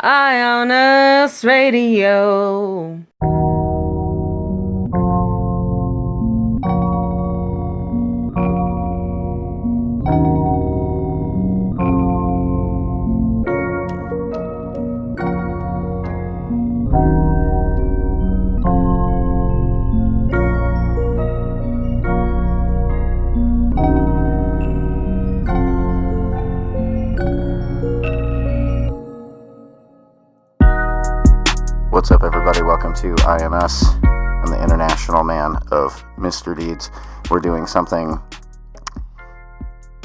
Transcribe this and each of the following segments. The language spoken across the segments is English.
IONUS Radio. What's up, everybody? Welcome to IONUS. I'm the International Man of Mr. Deeds. We're doing something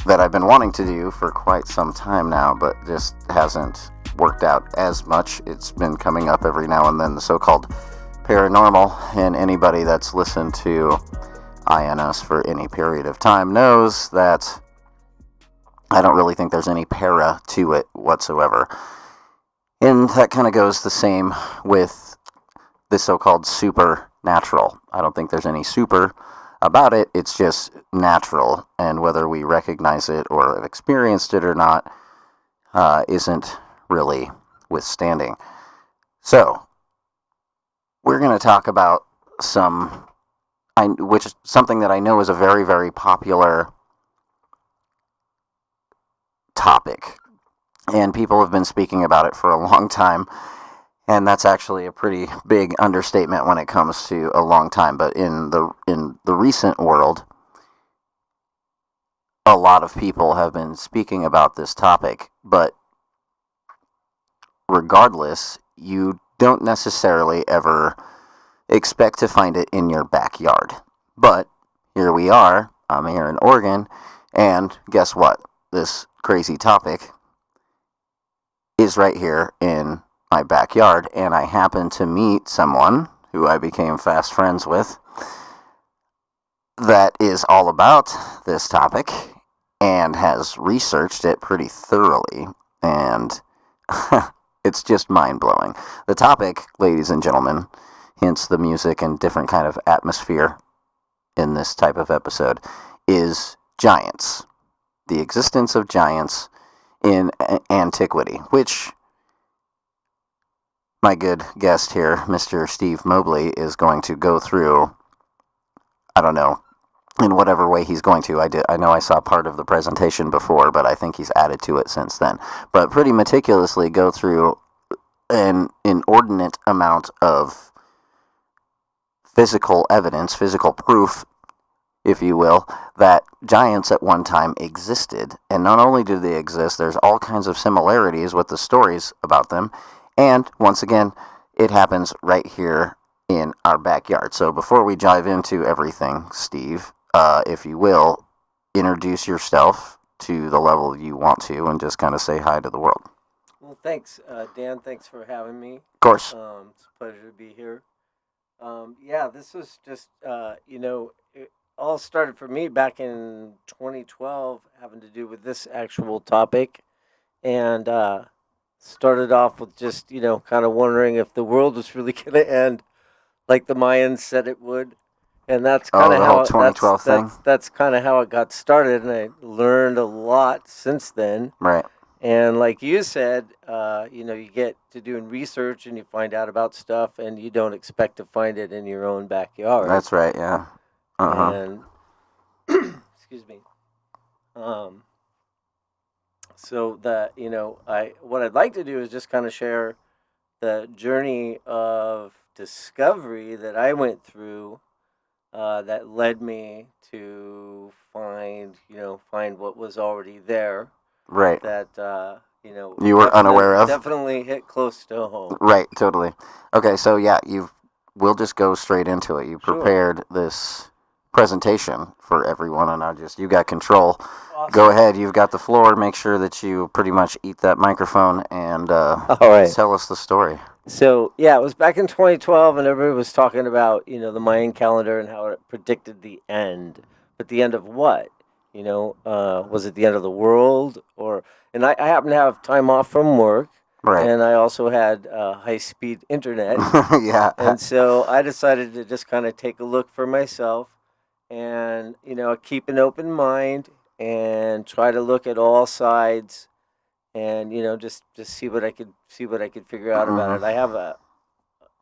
that I've been wanting to do for quite some time now, but just hasn't worked out as much. It's been coming up every now and then, the so-called paranormal, and anybody that's listened to IONUS for any period of time knows that I don't really think there's any para to it whatsoever. And that kind of goes the same with the so-called supernatural. I don't think there's any super about it. It's just natural, and whether we recognize it or have experienced it or not isn't really withstanding. So, we're going to talk about something that I know is a very, very popular topic. And people have been speaking about it for a long time, and that's actually a pretty big understatement when it comes to a long time. But in the recent world, a lot of people have been speaking about this topic. But regardless, you don't necessarily ever expect to find it in your backyard. But here we are. I'm here in Oregon, and guess what? This crazy topic is right here in my backyard, and I happened to meet someone who I became fast friends with that is all about this topic and has researched it pretty thoroughly, and it's just mind-blowing. The topic, ladies and gentlemen, hence the music and different kind of atmosphere in this type of episode, is giants. The existence of giants in antiquity, which my good guest here, Mr. Steve Mobley, is going to go through. I don't know, in whatever way he's going to. I know I saw part of the presentation before, but I think he's added to it since then. But pretty meticulously go through an inordinate amount of physical evidence, physical proof, if you will, that giants at one time existed. And not only do they exist, there's all kinds of similarities with the stories about them. And once again, it happens right here in our backyard. So before we dive into everything, Steve, if you will, introduce yourself to the level you want to and just kind of say hi to the world. Well, thanks, Dan. Thanks for having me. Of course. It's a pleasure to be here. This was just, it all started for me back in 2012, having to do with this actual topic, and started off with just, kind of wondering if the world was really going to end like the Mayans said it would. And that's kind of how 2012 thing. That's kind of how it got started, and I learned a lot since then. Right. And like you said, you get to doing research and you find out about stuff, and you don't expect to find it in your own backyard. That's right. Yeah. And excuse me. So that what I'd like to do is just kind of share the journey of discovery that I went through, that led me to find what was already there. Right. That you were unaware of. Definitely hit close to home. Right. Totally. Okay. So yeah, we'll just go straight into it. You prepared this presentation for everyone, and you got control. Awesome. Go ahead, you've got the floor. Make sure that you pretty much eat that microphone and all right. Tell us the story. So yeah, it was back in 2012, and everybody was talking about the Mayan calendar and how it predicted the end. But the end of what? Was it the end of the world? And I happened to have time off from work. Right. And I also had high-speed internet. Yeah. And so I decided to just kind of take a look for myself and, keep an open mind and try to look at all sides and just see what I could figure out about it. I have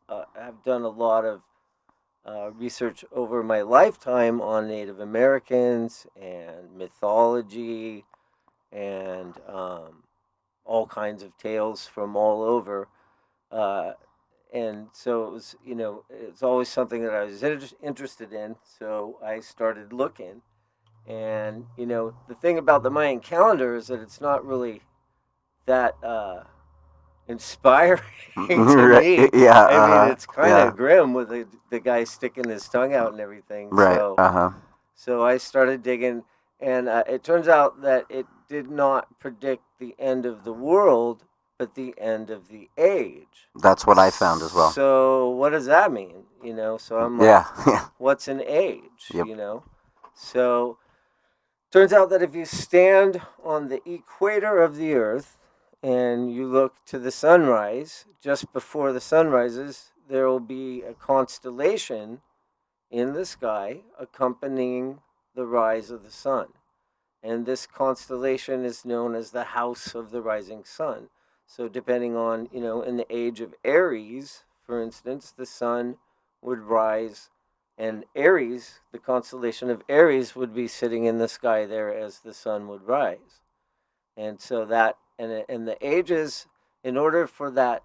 I've done a lot of research over my lifetime on Native Americans and mythology and all kinds of tales from all over. Uh, and so it was, it's always something that I was interested in. So I started looking. And, the thing about the Mayan calendar is that it's not really that inspiring to me. Yeah. I mean, it's kind Yeah. of grim with the guy sticking his tongue out and everything. Right. So I started digging, and it turns out that it did not predict the end of the world, but the end of the age. That's what I found as well. So what does that mean? So I'm like, Yeah. what's an age? Yep. So turns out that if you stand on the equator of the Earth and you look to the sunrise, just before the sun rises, there will be a constellation in the sky accompanying the rise of the sun. And this constellation is known as the House of the Rising Sun. So, depending on, in the age of Aries, for instance, the sun would rise, and Aries, the constellation of Aries, would be sitting in the sky there as the sun would rise. And so and the ages, in order for that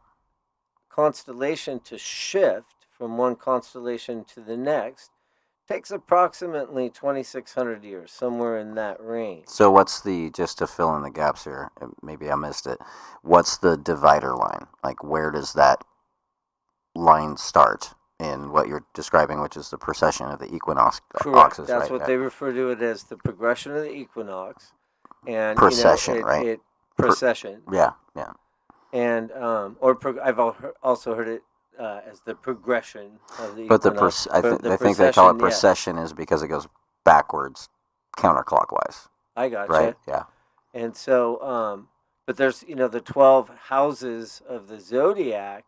constellation to shift from one constellation to the next, takes approximately 2,600 years, somewhere in that range. So what's just to fill in the gaps here, maybe I missed it, what's the divider line? Like, where does that line start in what you're describing, which is the precession of the equinoxes? Correct. That's right? what they refer to it as, the progression of the equinox. And precession, right? Precession. Yeah. And I've also heard it as the progression of the But equinox. I think they call it precession is because it goes backwards, counterclockwise. I gotcha. Right. Yeah. And so, but there's the 12 houses of the zodiac,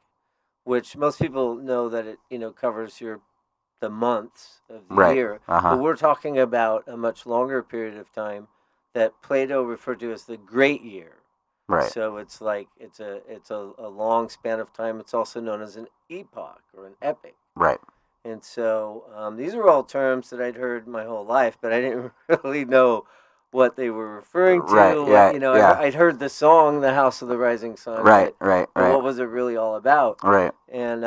which most people know that it covers the months of the year. But we're talking about a much longer period of time that Plato referred to as the Great Year. Right. So it's like it's a long span of time. It's also known as an epoch or an epic. Right. And so these are all terms that I'd heard my whole life, but I didn't really know what they were referring to. Right. Yeah. I'd heard the song "The House of the Rising Sun." Right. But what was it really all about? Right. And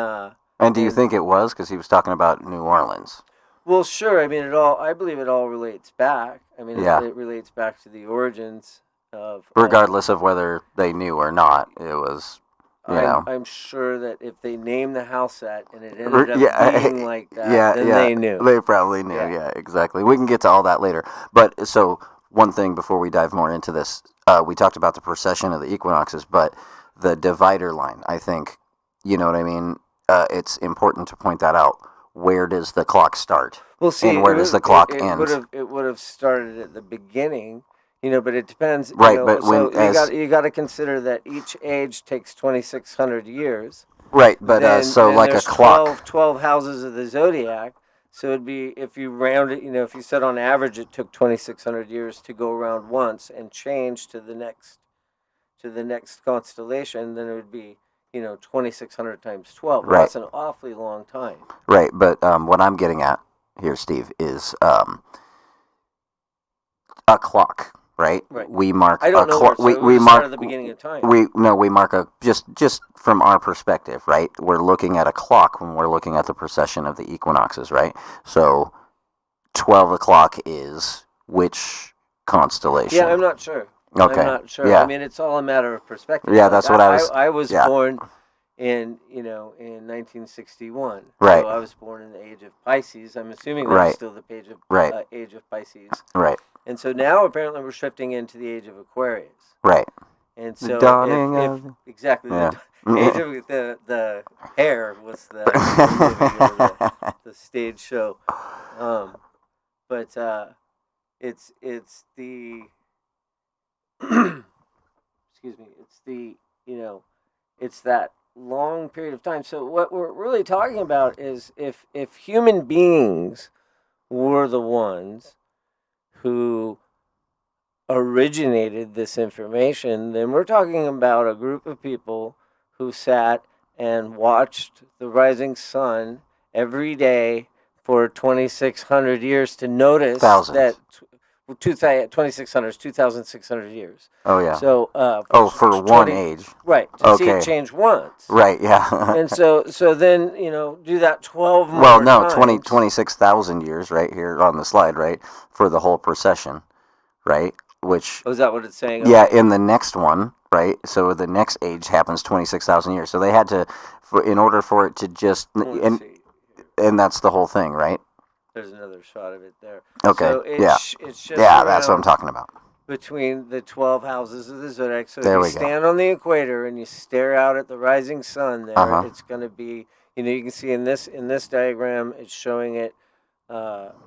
do you think it was because he was talking about New Orleans? Well, sure. I mean, I believe it all relates back. I mean, it relates back to the origins of. Regardless of whether they knew or not, it was. I'm sure that if they named the house that and it ended up being like that, then they knew. They probably knew. Yeah, exactly. We can get to all that later. But so one thing before we dive more into this, we talked about the precession of the equinoxes, but the divider line, I think, you know what I mean? It's important to point that out. Where does the clock start? Well, see, and where does the clock end? It would have started at the beginning. But it depends. Right, but you got to consider that each age takes 2,600 years. Right, but then like a clock. 12 houses of the zodiac. So it'd be, if you round it, if you said on average it took 2,600 years to go around once and change to the next constellation, then it would be 2,600 times 12. Well, right. That's an awfully long time. Right, but what I'm getting at here, Steve, is a clock. Right. We mark. I don't know. We mark at the beginning of time. We mark just from our perspective, right? We're looking at a clock when we're looking at the precession of the equinoxes, right? So, 12 o'clock is which constellation? Yeah, I'm not sure. Okay. I'm not sure. Yeah. I mean, it's all a matter of perspective. Yeah, that's what I was. I was born in 1961. Right. So I was born in the age of Pisces. I'm assuming that's still the age of Pisces. Right. And so now apparently we're shifting into the age of Aquarius. Right. And so the dawning exactly the age of the hair was the movie or the stage show. But it's the excuse me, it's that long period of time. So what we're really talking about is if human beings were the ones who originated this information, then we're talking about a group of people who sat and watched the rising sun every day for 2,600 years to notice Thousands. that 2,600 is 2,600 years. Oh yeah. So for one age. Right, to see it Okay. change once. Right. Yeah. And so then, do that 12 more well, no, times. 26,000 years right here on the slide, right, for the whole procession, right? Which, Oh, is that what it's saying? yeah, Okay. in the next one, right? So the next age happens 26,000 years. So they had to, in order for it to just, Let's see. and that's the whole thing, right? There's another shot of it there. Okay. So it's just yeah, that's what I'm talking about. Between the 12 houses of the zodiac. So there if you stand on the equator and you stare out at the rising sun there, it's going to be, you can see in this diagram, it's showing it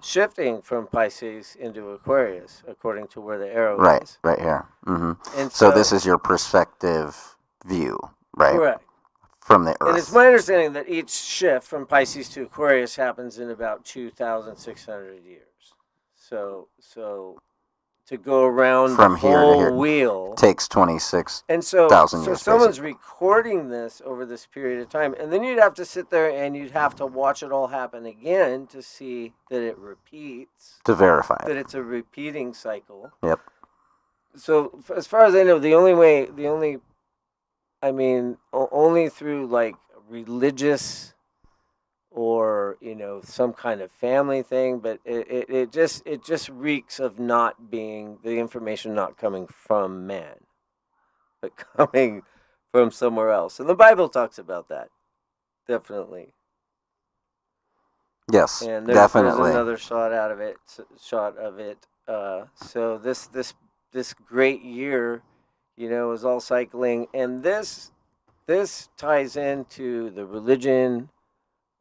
shifting from Pisces into Aquarius, according to where the arrow is. Right here. Mm-hmm. And so this is your perspective view, right? Correct. From the Earth. And it's my understanding that each shift from Pisces to Aquarius happens in about 2,600 years. So to go around from the here whole to here wheel takes 26,000 and so years. Someone's recording this over this period of time, and then you'd have to sit there and you'd have to watch it all happen again to see that it repeats, to verify that it's a repeating cycle. Yep. So as far as I know, only through like religious or some kind of family thing, but it just reeks of not being the information not coming from man, but coming from somewhere else. And the Bible talks about that, definitely. Yes, and definitely. There's another shot of it. So this great year, is all cycling, and this ties into the religion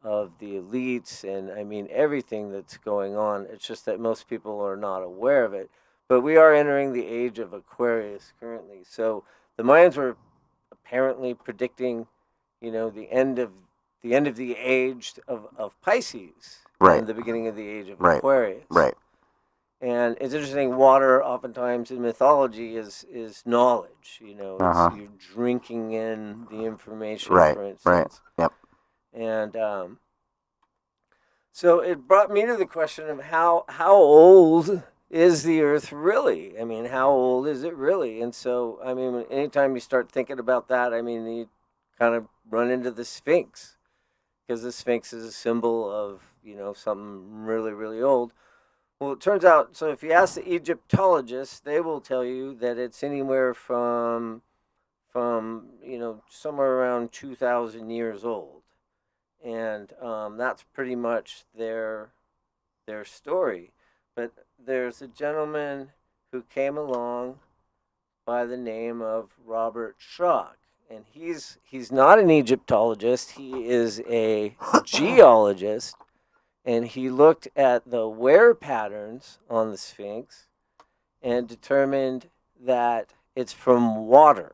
of the elites, and everything that's going on. It's just that most people are not aware of it. But we are entering the age of Aquarius currently. So the Mayans were apparently predicting, the end of the age of Pisces, right, and the beginning of the age of right. Aquarius. Right. And it's interesting. Water, oftentimes in mythology, is knowledge. You're drinking in the information. Right. For instance. Right. Yep. And so it brought me to the question of how old is the Earth really? How old is it really? And so, anytime you start thinking about that, you kind of run into the Sphinx, because the Sphinx is a symbol of, something really, really old. Well, it turns out, so if you ask the Egyptologists, they will tell you that it's anywhere from somewhere around 2,000 years old. And that's pretty much their story. But there's a gentleman who came along by the name of Robert Schoch, and he's not an Egyptologist. He is a geologist, and he looked at the wear patterns on the Sphinx and determined that it's from water.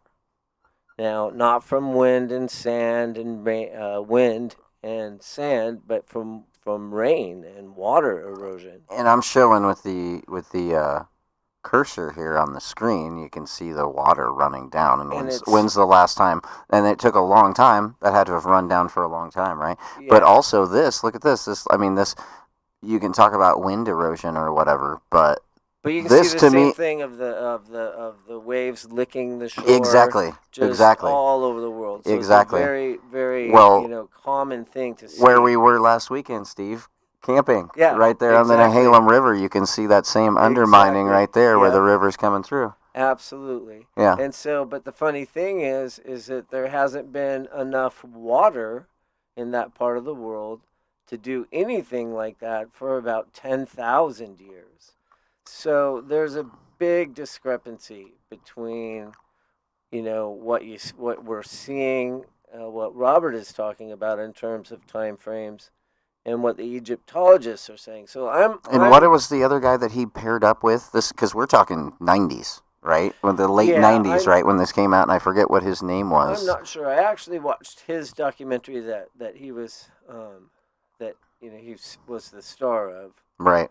Now, not from wind and sand and wind and sand, but from rain and water erosion. And I'm showing with the cursor here on the screen, you can see the water running down. And when's the last time? And it took a long time. That had to have run down for a long time, right? Yeah. But also look at this. This, you can talk about wind erosion or whatever, but you can see the same thing of the waves licking the shore. Exactly. All over the world. So exactly. It's a very, very common thing to see. Where we were last weekend, Steve, camping. Yeah. Right there on the Nephilim River, you can see that same undermining right there where the river's coming through. Absolutely. Yeah. And so, but the funny thing is that there hasn't been enough water in that part of the world to do anything like that for about 10,000 years. So there's a big discrepancy between, what we're seeing, what Robert is talking about in terms of time frames, and what the Egyptologists are saying. So what was the other guy that he paired up with? This, because we're talking 90s, right? When the late 90s, right? When this came out, and I forget what his name was. I'm not sure. I actually watched his documentary that he was he was the star of. Right.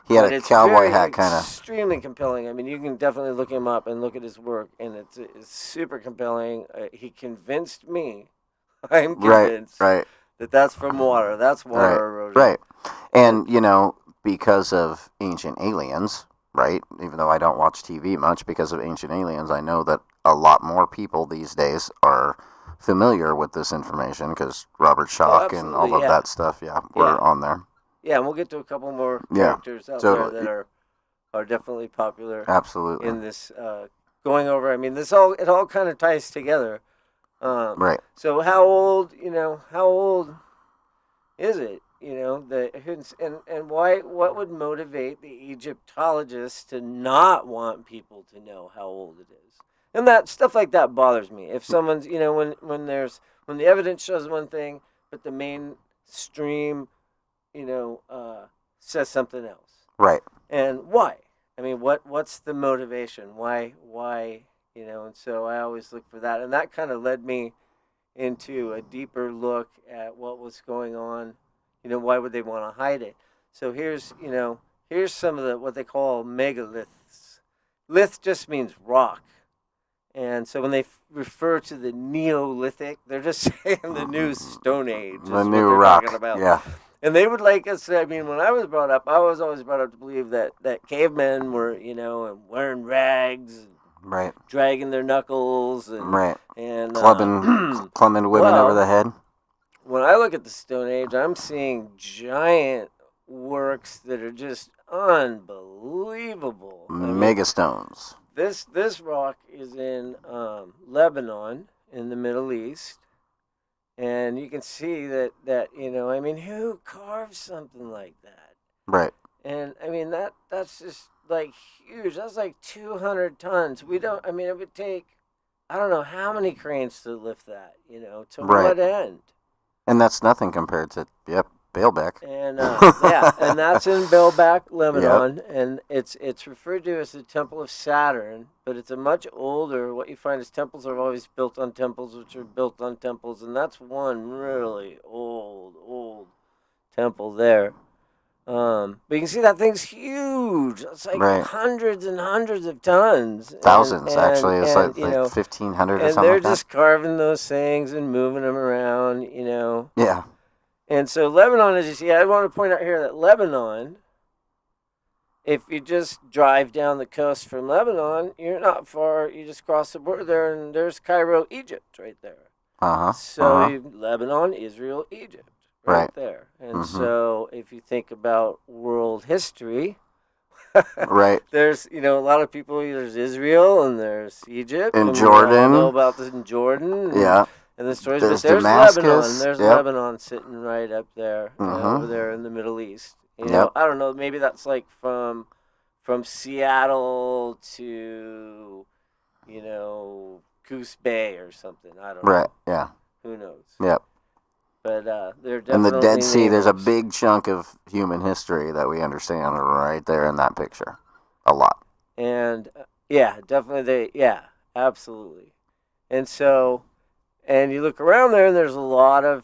He had But a it's cowboy very hat kind of. extremely compelling. I mean, you can definitely look him up and look at his work, and it's super compelling. He convinced me. I'm Right, convinced right, that that's from water. That's right, water erosion. right. And And, because of Ancient Aliens, right? Even though I don't watch TV much, because of Ancient Aliens, I know that a lot more people these days are familiar with this information because Robert Schoch and all absolutely, of yeah, that stuff, yeah, yeah, were on there. yeah. And we'll get to a couple more Yeah, characters out there totally. that are definitely popular Absolutely. in this going over. I mean, it all kind of ties together. Right. So how old? How old is it? And why? What would motivate the Egyptologists to not want people to know how old it is? And that stuff like that bothers me. If someone's, when the evidence shows one thing, but the mainstream, you know, uh, says something else. Right. And why? I mean, what's the motivation? Why? And so I always look for that, and that kind of led me into a deeper look at what was going on. Why would they want to hide it? So here's some of the what they call megaliths. Lith just means rock. And so when they refer to the Neolithic, they're just saying the new Stone Age is The what new they're rock. talking about. Yeah. And they would like us. I mean, when I was brought up, I was always brought up to believe that cavemen were, and wearing rags, Right. dragging their knuckles, and Right. and Clubbing women over the head. when I look at the Stone Age, I'm seeing giant works that are just unbelievable. Megastones. This rock is in Lebanon in the Middle East, and you can see that who carves something like that? Right. And I mean that's just like huge. That's like 200 tons. We don't. I mean, it would take I don't know how many cranes to lift that. To Right. what end? And that's nothing compared to Baalbek. And and that's in Baalbek, Lebanon, Yep. and it's referred to as the Temple of Saturn, but it's a much older. What you find is temples are always built on temples, which are built on temples, and that's one really old temple there. But you can see that thing's huge. It's like Right. hundreds and hundreds of tons. Thousands, actually. It's like 1,500 or and something they're like that. just carving those things and moving them around, Yeah. And so Lebanon, as you see, I want to point out here that Lebanon, if you just drive down the coast from Lebanon, you're not far. You just cross the border there, and there's Cairo, Egypt, right there. Uh-huh. So Lebanon, Israel, Egypt, right there. And Mhm. so if you think about world history, Right. there's a lot of people. There's Israel and there's Egypt, And we all Jordan. know about this in Jordan. Yeah. And the stories, There's but there's Damascus. Lebanon. There's Yep. Lebanon sitting right up there, over Mhm. there in the Middle East. Yep. I don't know. Maybe that's like from Seattle to, Goose Bay or something. I don't Right. know. Yeah. Who knows? Yep. But they're In definitely the Dead Sea, there's a neighbors. big chunk of human history that we understand right there in that picture. A lot. And yeah, definitely absolutely. And so, and you look around there, and there's a lot of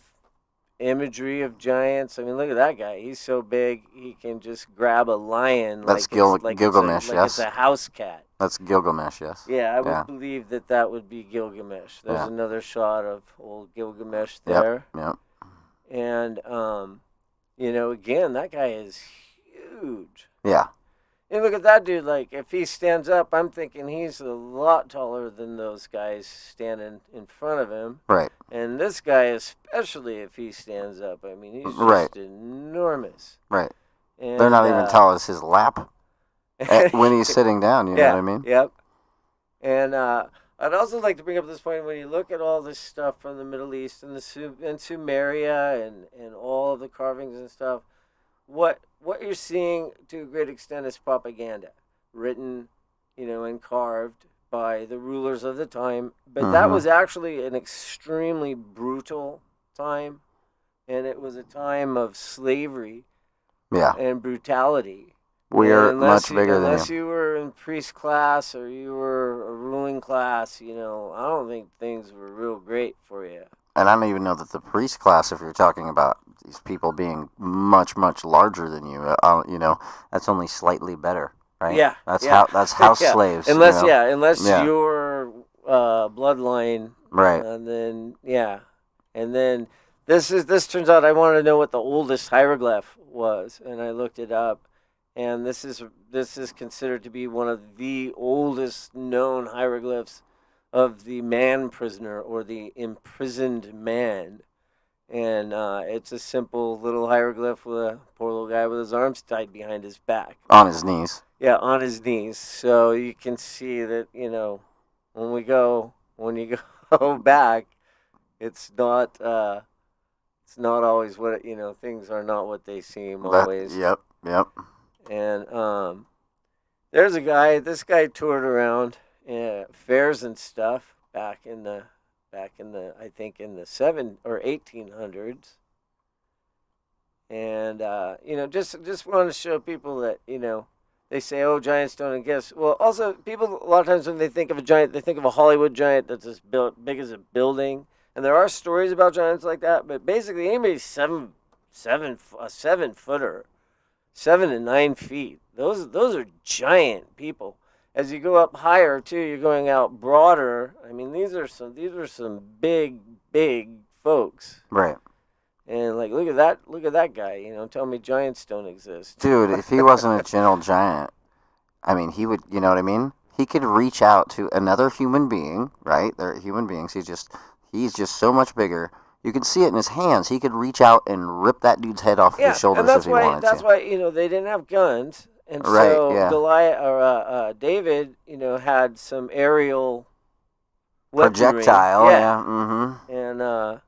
imagery of giants. I mean, look at that guy. He's so big he can just grab a lion That's like Gilgamesh, yes. it's a house cat. That's Gilgamesh, yes. Yeah, I would believe that would be Gilgamesh. There's another shot of old Gilgamesh there. Yep. And again, that guy is huge. Yeah. And look at that dude. Like, if he stands up, I'm thinking he's a lot taller than those guys standing in front of him. Right. And this guy, especially if he stands up, I mean, he's just enormous. Right. And, they're not even tall as his lap when he's sitting down, you know what I mean? Yep. And I'd also like to bring up this point when you look at all this stuff from the Middle East and Sumeria and all of the carvings and stuff, what you're seeing to a great extent is propaganda, written, and carved by the rulers of the time. But that was actually an extremely brutal time, and it was a time of slavery and brutality. We're much bigger than unless you were in priest class or you were a ruling class, I don't think things were real great for you. And I don't even know that the priest class, if you're talking about these people being much, much larger than you. That's only slightly better, right? Yeah, That's yeah, that's house yeah. slaves. Unless Yeah. your bloodline, Right. and then and then this turns out I wanted to know what the oldest hieroglyph was, and I looked it up, and this is considered to be one of the oldest known hieroglyphs of the man prisoner or the imprisoned man. And it's a simple little hieroglyph with a poor little guy with his arms tied behind his back. On his knees. Yeah, on his knees. So you can see that, when you go back, it's not always what things are not what they seem always. Yep. And there's a guy. This guy toured around fairs and stuff back in the I think in the 1800s. And just want to show people that they say, oh, giants don't exist. Well, also people a lot of times when they think of a giant, they think of a Hollywood giant that's as big as a building. And there are stories about giants like that, but basically anybody a 7-footer, 7 to 9 feet. Those are giant people. As you go up higher too, you're going out broader. I mean, these are some big folks. Right. And like, look at that guy. Tell me giants don't exist. Dude, if he wasn't a gentle giant, I mean, he would. You know what I mean? He could reach out to another human being. Right? They're human beings. He's just so much bigger. You can see it in his hands. He could reach out and rip that dude's head off his shoulders if he wanted to. That's why they didn't have guns, and Right, so yeah. Goliath or David, had some aerial weaponry. Projectile. Yeah. Mm-hmm. And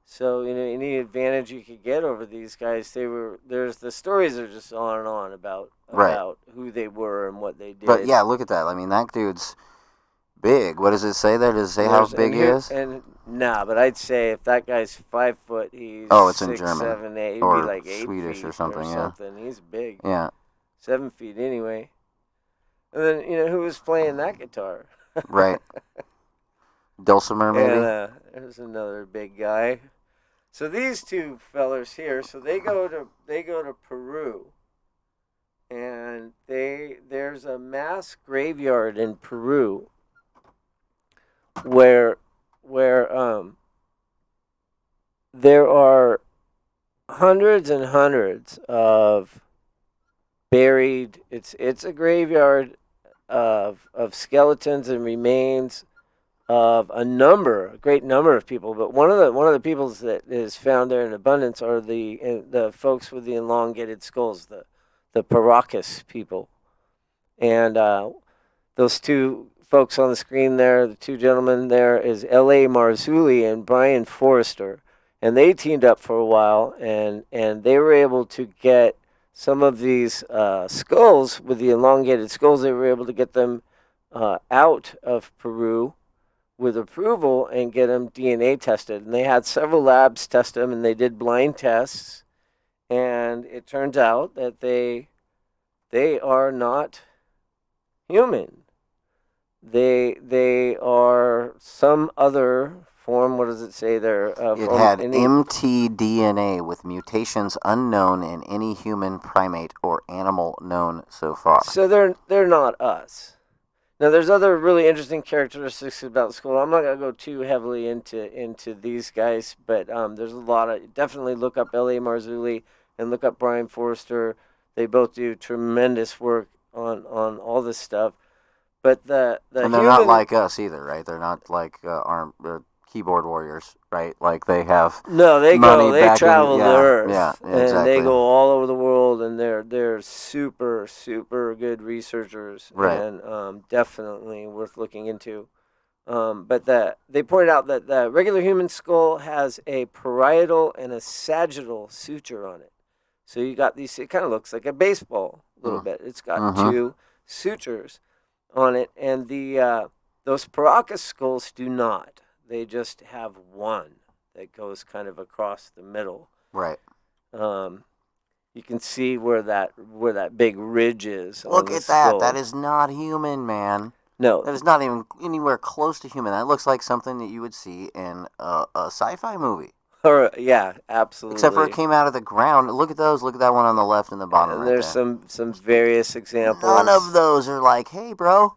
so any advantage you could get over these guys, there's the stories are just on and on about who they were and what they did. But yeah, look at that. I mean, that dude's big. What does it say there? Does it say how big he is? But I'd say if that guy's 5 foot, he's it's 6, in German 7, 8. He'd or be like 8 Swedish feet or something. Yeah. He's big. Yeah. 7 feet anyway. And then who was playing that guitar? Right. Dulcimer maybe. And there's another big guy. So these two fellers here, so they go to Peru, and there's a mass graveyard in Peru where there are hundreds and hundreds of buried. It's a graveyard of skeletons and remains of a great number of people. But one of the peoples that is found there in abundance are the folks with the elongated skulls, the Paracas people, and those two folks on the screen there, the two gentlemen there, is L.A. Marzulli and Brian Forrester, and they teamed up for a while, and they were able to get some of these skulls with the elongated skulls. They were able to get them out of Peru with approval and get them DNA tested. And they had several labs test them, and they did blind tests, and it turns out that they are not human. They are some other form. What does it say there? It had mtDNA with mutations unknown in any human, primate, or animal known so far. So they're not us. Now, there's other really interesting characteristics about the skull. I'm not going to go too heavily into these guys, but there's a lot of... Definitely look up L.A. Marzulli and look up Brian Forrester. They both do tremendous work on all this stuff. But and they're not like us either, right? They're not like keyboard warriors, right? Like they have they travel the earth, exactly. And they go all over the world, and they're super good researchers, right? And definitely worth looking into. But they pointed out that the regular human skull has a parietal and a sagittal suture on it. So you got these. It kind of looks like a baseball a little bit. It's got two sutures on it, and those Paracas skulls do not. They just have one that goes kind of across the middle. Right. You can see where that big ridge is. Look at that. That is not human, man. No. That is not even anywhere close to human. That looks like something that you would see in a sci-fi movie. Or yeah, absolutely. Except for it came out of the ground. Look at those. Look at that one on the left and the bottom and right there's there. some various examples. None of those are like, hey, bro.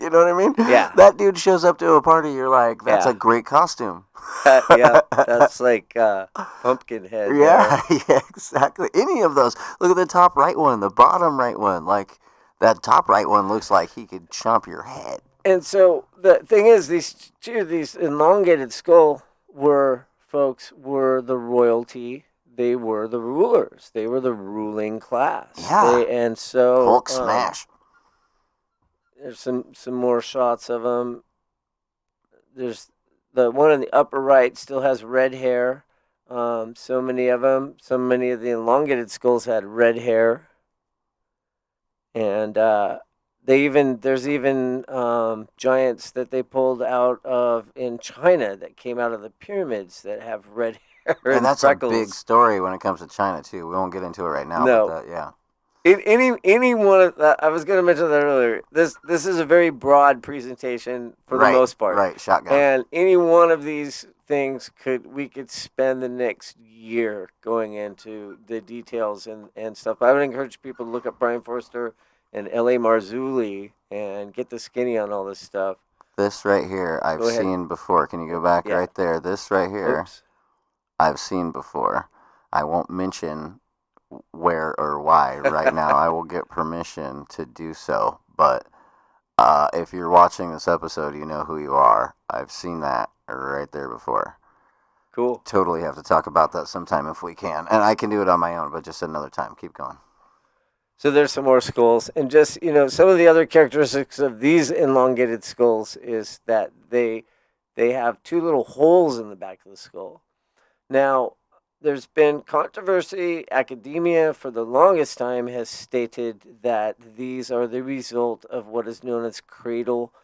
You know what I mean? Yeah. That dude shows up to a party, you're like, that's Yeah. a great costume. Yeah, that's like Pumpkinhead Yeah, there. yeah, exactly. Any of those. Look at the top right one, the bottom right one. Like, that top right one looks like he could chomp your head. And so the thing is, these elongated skull were the royalty. They were the rulers. They were the ruling class. Yeah. And so Hulk smash. there's some more shots of them. There's the one in the upper right still has red hair. So many of them. So many of the elongated skulls had red hair, and there's even giants that they pulled out of in China that came out of the pyramids that have red hair and that's freckles. a big story when it comes to China, too. We won't get into it right now, No. but yeah. Any one of that, I was going to mention that earlier. This is a very broad presentation for the most part. Right, shotgun. And any one of these things we could spend the next year going into the details and stuff. I would encourage people to look up Brian Forster and L.A. Marzulli and get the skinny on all this stuff. This right here, I've seen before. Can you go back right there? This right here, I've seen before. I won't mention where or why right now. I will get permission to do so. But if you're watching this episode, you know who you are. I've seen that right there before. Cool. Totally have to talk about that sometime if we can. And I can do it on my own, but just another time. Keep going. So there's some more skulls. And just, some of the other characteristics of these elongated skulls is that they have two little holes in the back of the skull. Now, there's been controversy. Academia, for the longest time, has stated that these are the result of what is known as cradle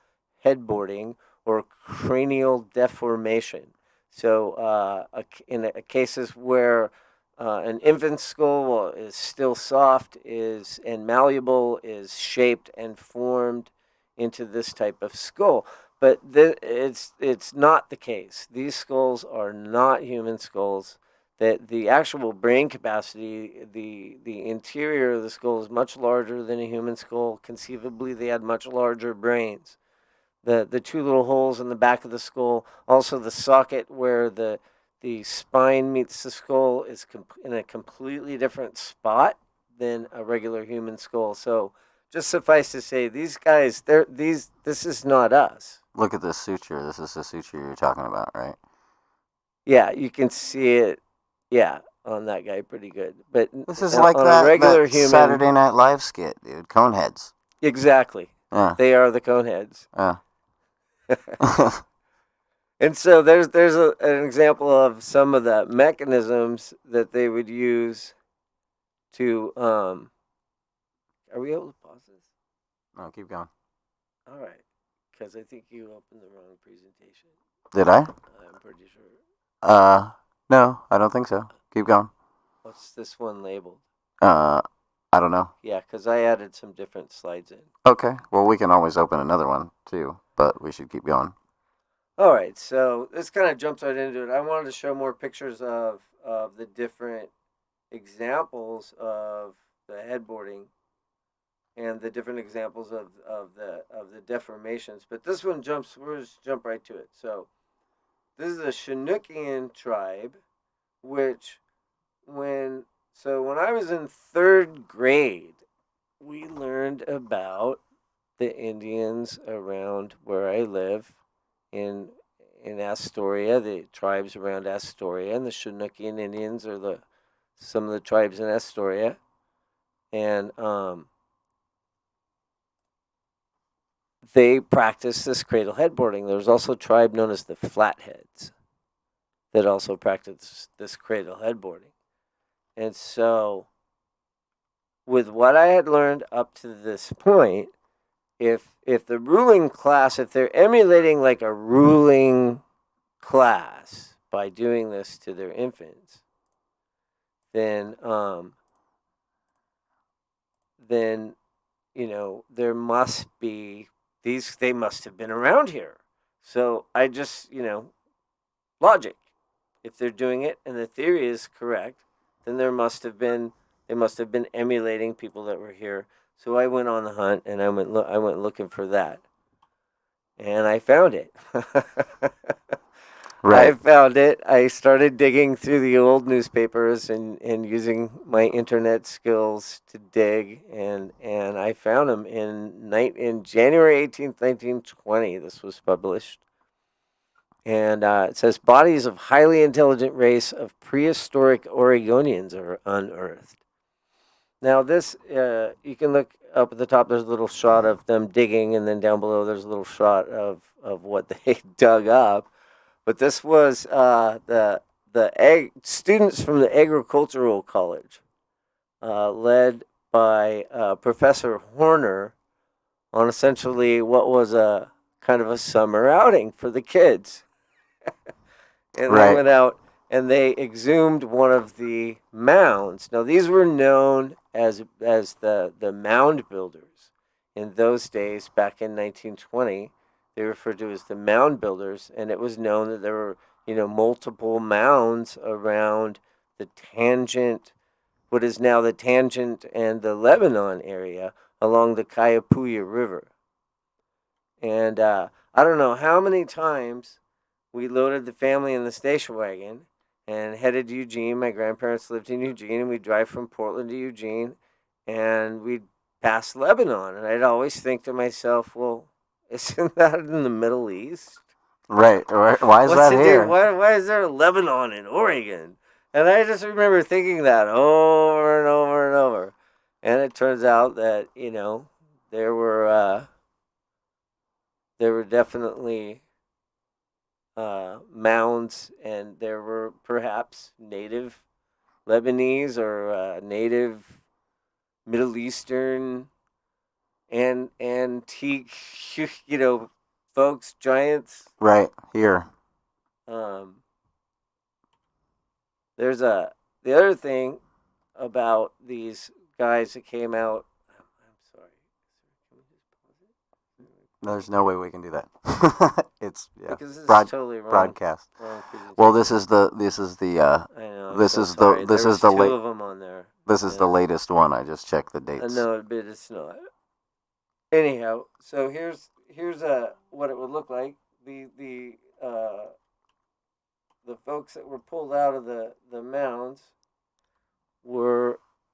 headboarding or cranial deformation. So, in cases where an infant's skull is still soft, and malleable, is shaped and formed into this type of skull. But it's not the case. These skulls are not human skulls. That the actual brain capacity, the interior of the skull is much larger than a human skull. Conceivably, they had much larger brains. The two little holes in the back of the skull, also the socket where the spine meets the skull, is in a completely different spot than a regular human skull. So, just suffice to say, these guys, this is not us. Look at this suture. This is the suture you're talking about, right? Yeah, you can see it. Yeah, on that guy pretty good. But this is like that regular human Saturday Night Live skit, dude. Coneheads. Exactly. Yeah. They are the coneheads. Yeah. And so there's an example of some of the mechanisms that they would use to are we able to pause this? No, keep going. All right. Because I think you opened the wrong presentation. Did I? I'm pretty sure. No, I don't think so. Keep going. What's this one labeled? I don't know. Yeah, because I added some different slides in. Okay. Well, we can always open another one, too, but we should keep going. All right, so this kind of jumps right into it. I wanted to show more pictures of the different examples of the headboarding and the different examples of the deformations. But this one we'll just jump right to it. So this is the Chinookian tribe, which when I was in 3rd grade, we learned about the Indians around where I live in Astoria, the tribes around Astoria, and the Chinookian Indians are some of the tribes in Astoria, and they practice this cradle headboarding. There's also a tribe known as the Flatheads that also practice this cradle headboarding, and so with what I had learned up to this point, if the ruling class, if they're emulating like a ruling class by doing this to their infants, then there must be they must have been around here. So I just logic. if they're doing it and the theory is correct, then they must have been emulating people that were here. So I went on the hunt and I went looking for that, and I found it. Right. I found it. I started digging through the old newspapers and using my internet skills to dig, and I found them in January 18th, 1920. This was published. And it says bodies of highly intelligent race of prehistoric Oregonians are unearthed. Now, this, you can look up at the top, there's a little shot of them digging, and then down below there's a little shot of what they dug up. But this was the students from the agricultural college, led by Professor Horner, on essentially what was a kind of a summer outing for the kids. And they Right. went out and they exhumed one of the mounds. Now, these were known as the mound builders in those days. Back in 1920, they referred to as the mound builders, and it was known that there were multiple mounds around the tangent, what is now the Tangent and the Lebanon area along the Kaiapuya River. And I don't know how many times we loaded the family in the station wagon and headed to Eugene. My grandparents lived in Eugene, and we'd drive from Portland to Eugene, and we'd pass Lebanon. And I'd always think to myself, well, isn't that in the Middle East? Right. Why is What's that it here? do? Why is there a Lebanon in Oregon? And I just remember thinking that over and over and over. And it turns out that, there were definitely mounds, and there were perhaps native Lebanese or native Middle Eastern and antique, folks, giants. Right here. Um, there's the other thing about these guys that came out. I'm sorry. Can we just pause it? There's no way we can do that. It's Because this is broad- totally wrong. broadcast. Wrong Well, presentation. this is the I know. I'm this so is sorry. the this There is was the two late of them on there. this is the latest one. I just checked the dates. No, but it's not. Anyhow, so here's what it would look like. The folks that were pulled out of the mounds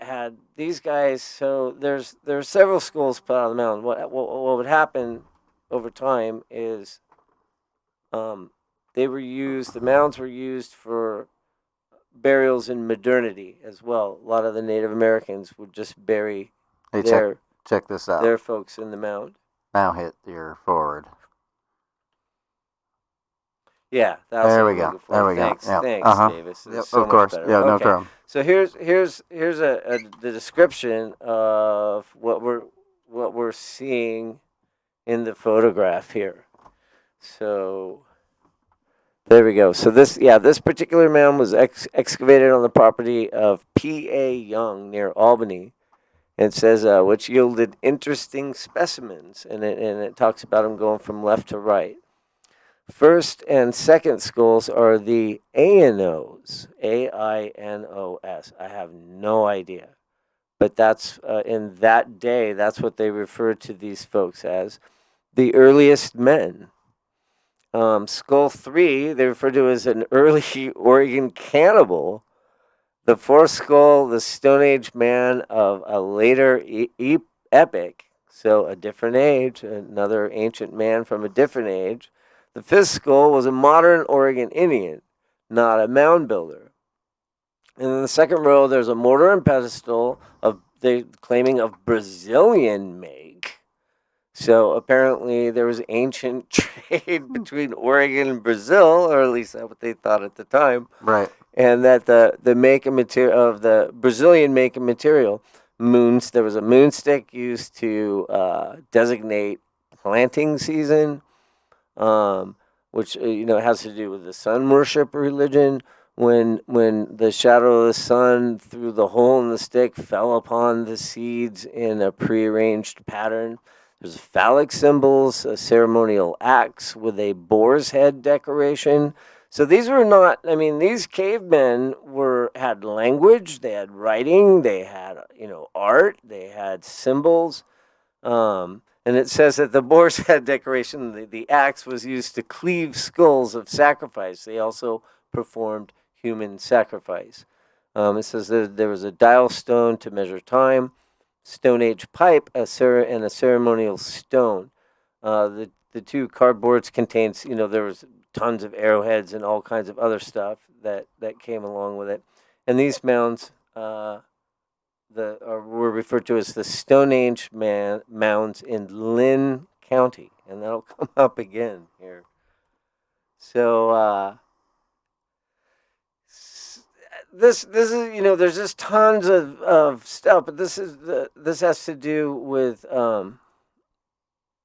had these guys. So there's several skulls put out of the mound. What would happen over time is the mounds were used for burials in modernity as well. A lot of the Native Americans would just bury Hey, check this out. their folks in the mound. Now hit your forward. Yeah, that's There what we I'm go. looking for. There we Thanks, go. Yeah. thanks, Davis. Yep, It's so of course. much better. Yeah, no Okay. problem. So here's the description of what we're seeing in the photograph here. So there we go. So this particular mound was excavated on the property of P.A. Young near Albany. And it says which yielded interesting specimens, and it talks about them going from left to right. First and second skulls are the AINOS, AINOS. I have no idea. But that's in that day, that's what they referred to these folks as, the earliest men. Skull 3, they refer to as an early Oregon cannibal. The fourth skull, the Stone Age man of a later epic, so a different age, another ancient man from a different age. The fifth skull was a modern Oregon Indian, not a mound builder. And in the second row, there's a mortar and pestle they claiming of Brazilian make. So apparently there was ancient trade between Oregon and Brazil, or at least that's what they thought at the time. Right. And that the make and material of the Brazilian make and material there was a moonstick used to designate planting season, which has to do with the sun worship religion. When the shadow of the sun through the hole in the stick fell upon the seeds in a prearranged pattern. There's phallic symbols, a ceremonial axe with a boar's head decoration. So these were not. I mean, these cavemen had language, they had writing, they had art, they had symbols. And it says that the boar's head decoration, the axe, was used to cleave skulls of sacrifice. They also performed human sacrifice. It says that there was a dial stone to measure time, Stone Age pipe, and a ceremonial stone. The two cardboards contains, there was tons of arrowheads and all kinds of other stuff that came along with it. And these mounds were referred to as the Stone Age mounds in Lynn County, and that'll come up again here. So this is there's just tons of stuff, but this has to do with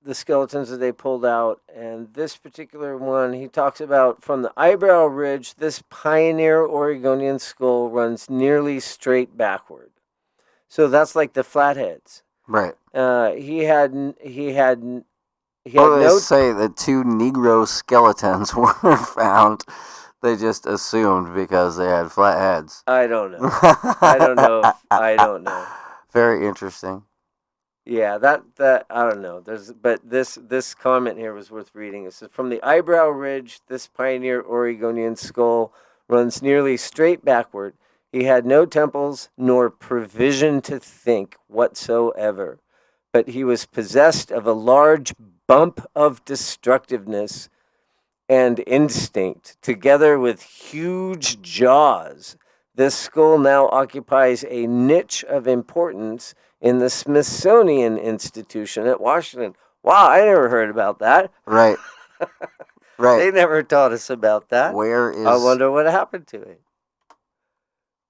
the skeletons that they pulled out, and this particular one he talks about from the eyebrow ridge. This pioneer Oregonian skull runs nearly straight backward. So that's like the flatheads. Right. He had no. They say that 2 Negro skeletons were found. They just assumed because they had flat heads. I don't know. I don't know. Very interesting. Yeah, that I don't know. But this comment here was worth reading. It says, from the eyebrow ridge, this pioneer Oregonian skull runs nearly straight backward. He had no temples nor provision to think whatsoever, but he was possessed of a large bump of destructiveness and instinct, together with huge jaws. This skull now occupies a niche of importance in the Smithsonian Institution at Washington. Wow, I never heard about that. Right. Right. They never taught us about that. Where is... I wonder what happened to it.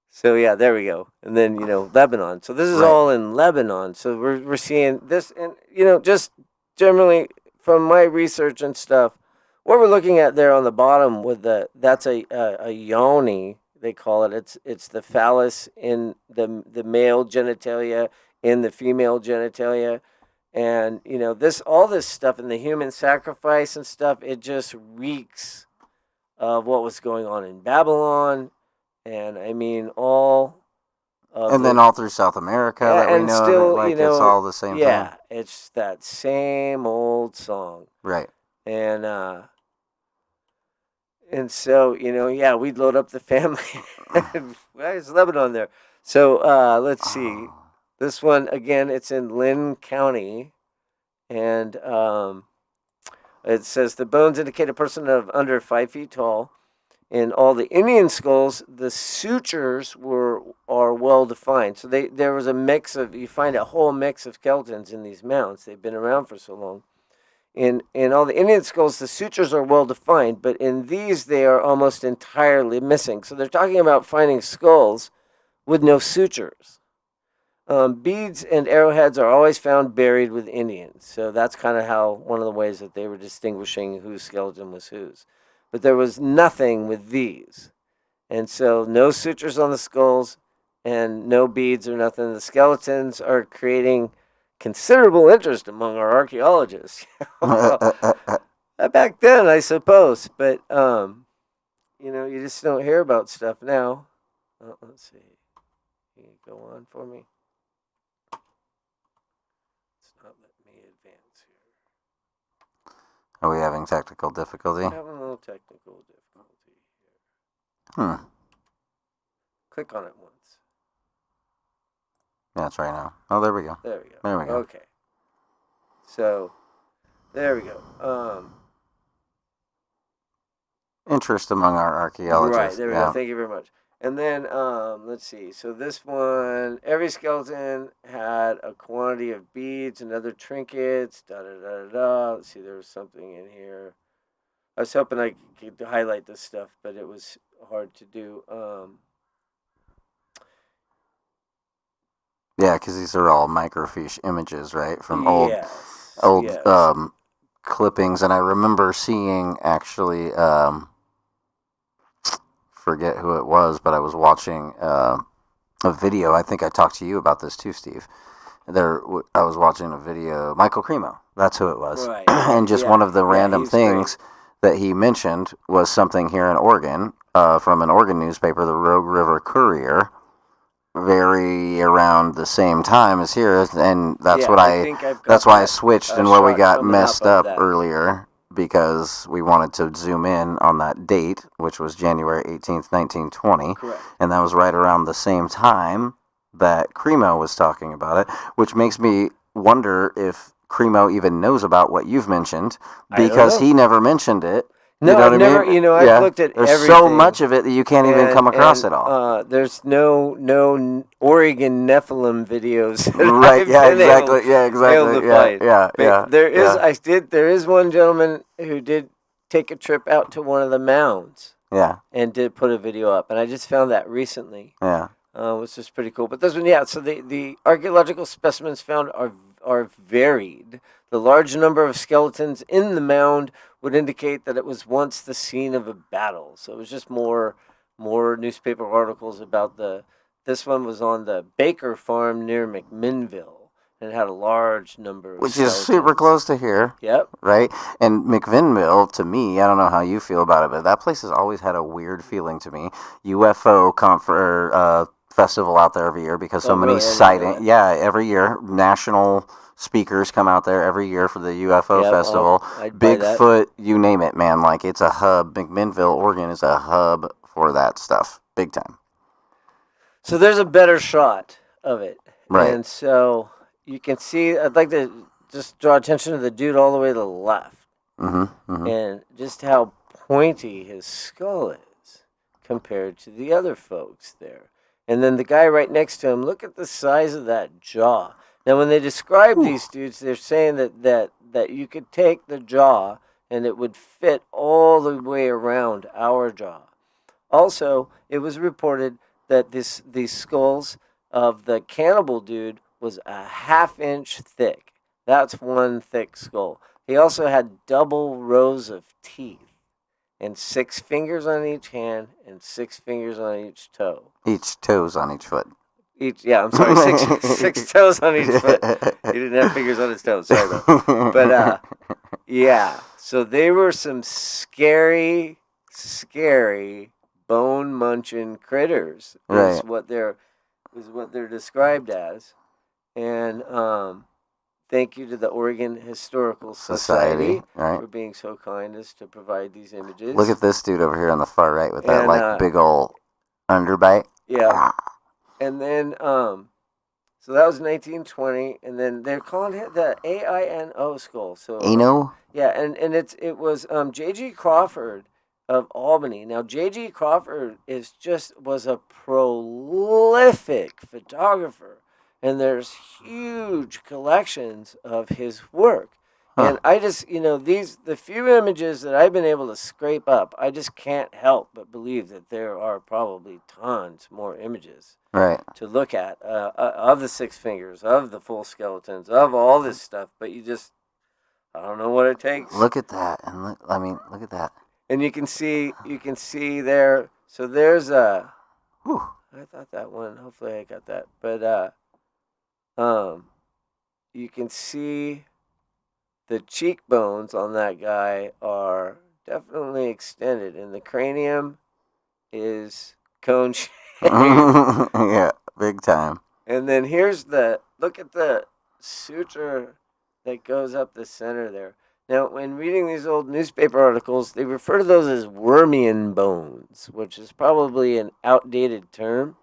So yeah, there we go. And then, Lebanon. So this is all in Lebanon. So we're seeing this, and just generally from my research and stuff, what we're looking at there on the bottom with that's a yoni, they call it. It's the phallus in the male genitalia in the female genitalia. And all this stuff in the human sacrifice and stuff, it just reeks of what was going on in Babylon. And I mean, then all through South America that we know, still, it's all the same thing. Yeah, it's that same old song. Right. And so, we'd load up the family. Why is Lebanon there? So let's see. This one, again, it's in Lynn County. And it says the bones indicate a person of under 5 feet tall. In all the Indian skulls, the sutures are well defined. So there was a mix of, you find a whole mix of skeletons in these mounds. They've been around for so long. In all the Indian skulls, the sutures are well defined, but in these, they are almost entirely missing. So they're talking about finding skulls with no sutures. Beads and arrowheads are always found buried with Indians. So that's kind of one of the ways that they were distinguishing whose skeleton was whose. But there was nothing with these. And so no sutures on the skulls and no beads or nothing. The skeletons are creating considerable interest among our archaeologists. Back then, I suppose. But, you just don't hear about stuff now. Let's see. Can you go on for me? It's not letting me advance here. Are we having technical difficulty? I'm having a little technical difficulty here. Click on it once. Yeah, it's right now. Oh, there we go. There we go. There we go. Okay. So, there we go. Interest among our archaeologists. Right, there we go. Thank you very much. And then, let's see. So this one, every skeleton had a quantity of beads and other trinkets. Let's see, there was something in here. I was hoping I could highlight this stuff, but it was hard to do. Yeah, because these are all microfiche images, right? From old clippings. And I remember seeing, actually, forget who it was, but I was watching a video. I think I talked to you about this too, Steve. I was watching a video, Michael Cremo, that's who it was. Right. And just one of the random things that he mentioned was something here in Oregon from an Oregon newspaper, the Rogue River Courier, very around the same time as here, and that's what I think I've got that's why I that, switched and where we shot got coming messed up of up that. earlier because we wanted to zoom in on that date, which was January 18th, 1920, Correct. and that was right around the same time that Cremo was talking about it, which makes me wonder if Cremo even knows about what you've mentioned I don't because know. he never mentioned it. No, You know I've what never. I mean? I've looked at There's everything. so much of it that you can't even come across at all. There's no Oregon Nephilim videos that Right? I've Yeah, been exactly. able to find. But there is yeah. there is one gentleman who did take a trip out to one of the mounds Yeah, and did put a video up, and I just found that recently. yeah. Which is pretty cool. But this one, yeah. So the archaeological specimens found are varied. The large number of skeletons in the mound would indicate that it was once the scene of a battle. So it was just more newspaper articles about the. This one was on the Baker farm near McMinnville, and it had a large number of Which skeletons. is super close to here. Yep. Right? And McVinville, to me, I don't know how you feel about it, but that place has always had a weird feeling to me. UFO festival out there every year because so many really? I didn't know sightings. that. Yeah, every year. National speakers come out there every year for the UFO Yep, festival. I'd buy that. Bigfoot, you name it, man. Like, it's a hub. McMinnville, Oregon is a hub for that stuff. Big time. So there's a better shot of it. Right. And so you can see, I'd like to just draw attention to the dude all the way to the left and just how pointy his skull is compared to the other folks there. And then the guy right next to him, look at the size of that jaw. Now, when they describe these dudes, they're saying that you could take the jaw and it would fit all the way around our jaw. Also, it was reported that these skulls of the cannibal dude was a half-inch thick. That's one thick skull. He also had double rows of teeth and 6 fingers on each hand and 6 fingers on each toe. Each toes on each foot. I'm sorry, six toes on each foot. He didn't have fingers on his toes. Sorry about that. But yeah. So they were some scary bone munching critters. Right. Is what they're described as. And thank you to the Oregon Historical Society right? for being so kind as to provide these images. Look at this dude over here on the far right with that And, like big old underbite. Yeah. And then so that was 1920, and then they're calling it the AINO skull. So Ano? yeah, and it was J.G. Crawford of Albany. Now J.G. Crawford was a prolific photographer, and there's huge collections of his work. And I just, the few images that I've been able to scrape up, I just can't help but believe that there are probably tons more images to look at of the 6 fingers, of the full skeletons, of all this stuff. But I don't know what it takes. Look at that, and look at that. And you can see there. So there's a. Whew. I thought that one. Hopefully I got that. But you can see. The cheekbones on that guy are definitely extended, and the cranium is cone shaped. Yeah, big time. And then look at the suture that goes up the center there. Now, when reading these old newspaper articles, they refer to those as wormian bones, which is probably an outdated term.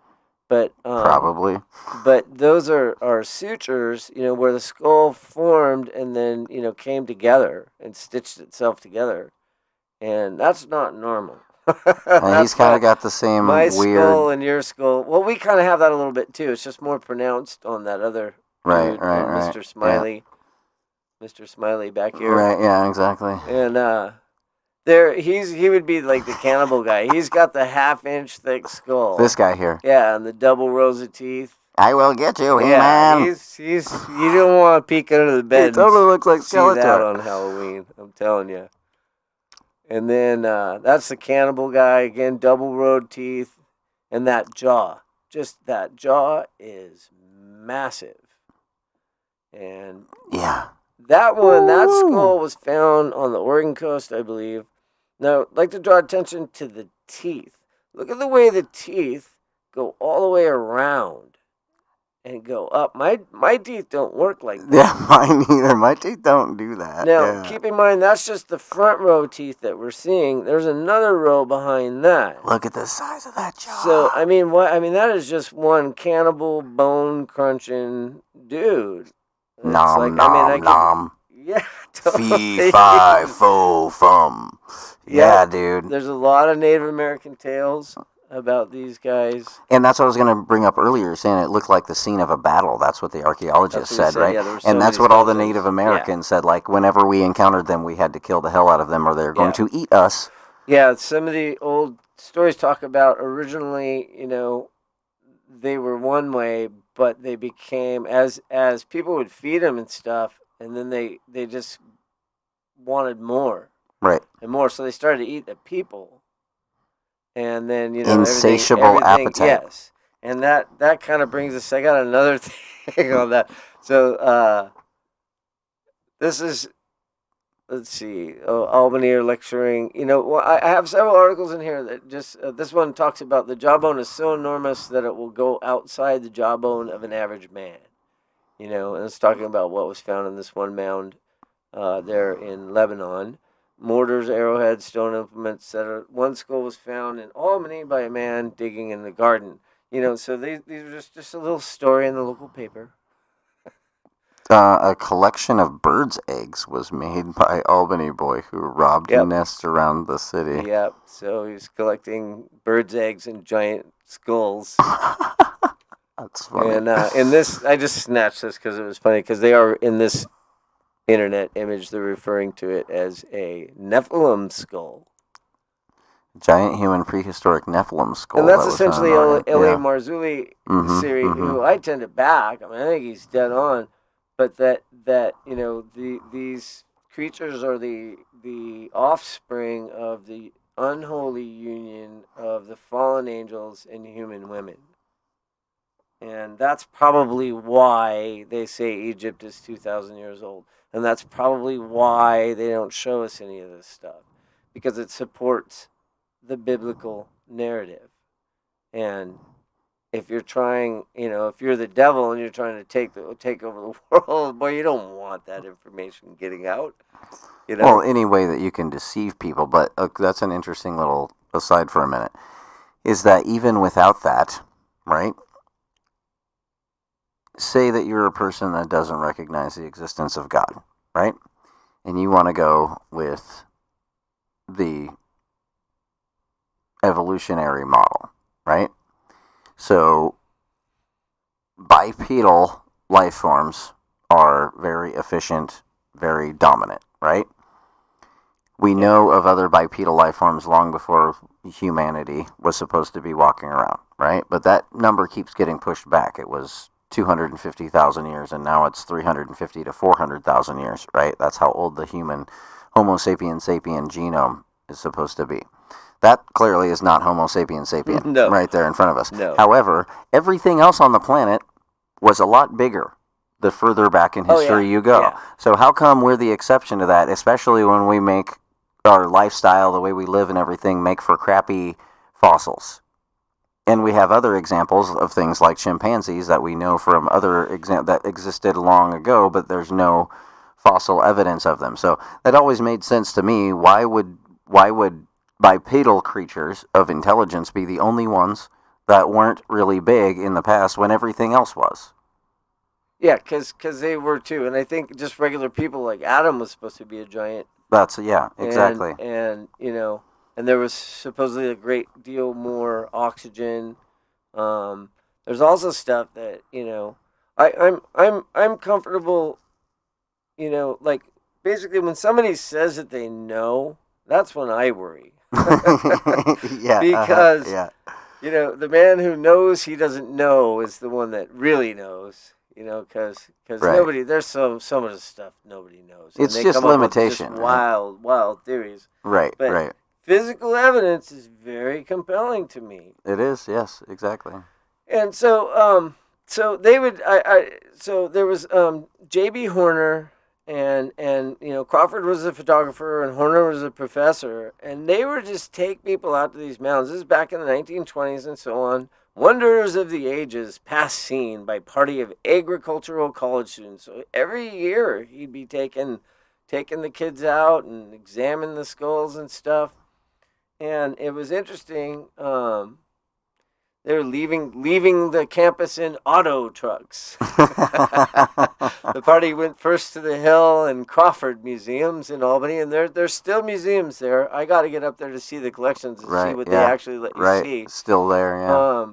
But probably. But those are sutures, where the skull formed and then, came together and stitched itself together. And that's not normal. And he's kind of got the same my weird... skull and your skull. Well, we kind of have that a little bit too. It's just more pronounced on that other dude, Mr. Smiley. Yeah. Mr. Smiley back here. Right, yeah, exactly. And he would be like the cannibal guy. He's got the half-inch thick skull. This guy here. Yeah, and the double rows of teeth. I will get you, man. He's you don't want to peek under the bed. He totally looks like Skeletal. See that on Halloween, I'm telling you. And then that's the cannibal guy again, double rowed teeth, and that jaw. Just that jaw is massive. And yeah. that skull was found on the Oregon coast, I believe. Now, I'd like to draw attention to the teeth. Look at the way the teeth go all the way around and go up. My teeth don't work like that. Yeah, mine either. My teeth don't do that. Now, Yeah. keep in mind, that's just the front row teeth that we're seeing. There's another row behind that. Look at the size of that jaw. So, I mean, that is just one cannibal, bone crunching dude. It's nom, nom, nom. Yeah, Fee, totally. fi, fo, fum. Yeah, dude. There's a lot of Native American tales about these guys. And that's what I was going to bring up earlier, saying it looked like the scene of a battle. That's what the archaeologists said, right? Yeah, and that's what all the Native Americans said. Like, whenever we encountered them, we had to kill the hell out of them or they're going to eat us. Yeah, some of the old stories talk about originally, they were one way, but they became, as people would feed them and stuff, and then they just wanted more. Right. And more, so they started to eat the people. And then, insatiable appetite. Yes. And that kind of brings us, I got another thing on that. So, this is, let's see, Albany are lecturing. I have several articles in here that just, this one talks about the jawbone is so enormous that it will go outside the jawbone of an average man. And it's talking about what was found in this one mound there in Lebanon. Mortars, arrowheads, stone implements, etc. One skull was found in Albany by a man digging in the garden. So these are just a little story in the local paper. A collection of birds' eggs was made by Albany boy who robbed nests around the city. Yep. So he's collecting birds' eggs and giant skulls. That's funny. And in this, I just snatched this because it was funny, because they are in this internet image, they're referring to it as a Nephilim skull. Giant human prehistoric Nephilim skull. And that's essentially L.A. Marzulli theory, who I tend to back. I mean, I think he's dead on. But that these creatures are the offspring of the unholy union of the fallen angels and human women. And that's probably why they say Egypt is 2,000 years old. And that's probably why they don't show us any of this stuff. Because it supports the biblical narrative. And if you're trying, if you're the devil and you're trying to take over the world, boy, you don't want that information getting out. Well, any way that you can deceive people. But that's an interesting little aside for a minute. Is that even without that, right? Say that you're a person that doesn't recognize the existence of God, right? And you want to go with the evolutionary model, right? So bipedal life forms are very efficient, very dominant, right? We know of other bipedal life forms long before humanity was supposed to be walking around, right? But that number keeps getting pushed back. It was 250,000 years, and now it's 350 to 400,000 years, right? That's how old the human Homo sapiens sapien genome is supposed to be. That clearly is not Homo sapiens sapien right there in front of us. No. However, everything else on the planet was a lot bigger the further back in history you go. Yeah. So how come we're the exception to that, especially when we make our lifestyle, the way we live and everything, make for crappy fossils? And we have other examples of things like chimpanzees that we know from other that existed long ago, but there's no fossil evidence of them. So that always made sense to me. Why would bipedal creatures of intelligence be the only ones that weren't really big in the past when everything else was? Yeah, because they were too. And I think just regular people, like Adam was supposed to be a giant. Exactly. And and there was supposedly a great deal more oxygen. There's also stuff that I'm comfortable. Like basically when somebody says that they know, that's when I worry. Because the man who knows he doesn't know is the one that really knows. Because nobody, there's so much stuff nobody knows. It's just limitation. Just wild theories. Right. Physical evidence is very compelling to me. It is, yes, exactly. And so, so they would, so there was J.B. Horner and Crawford was a photographer and Horner was a professor, and they would just take people out to these mounds. This is back in the 1920s and so on. Wonders of the ages, past seen by party of agricultural college students. So every year he'd be taking the kids out and examine the skulls and stuff. And it was interesting. They were leaving the campus in auto trucks. The party went first to the Hill and Crawford museums in Albany, and there's still museums there. I got to get up there to see the collections and see what they actually let you see. Still there, yeah.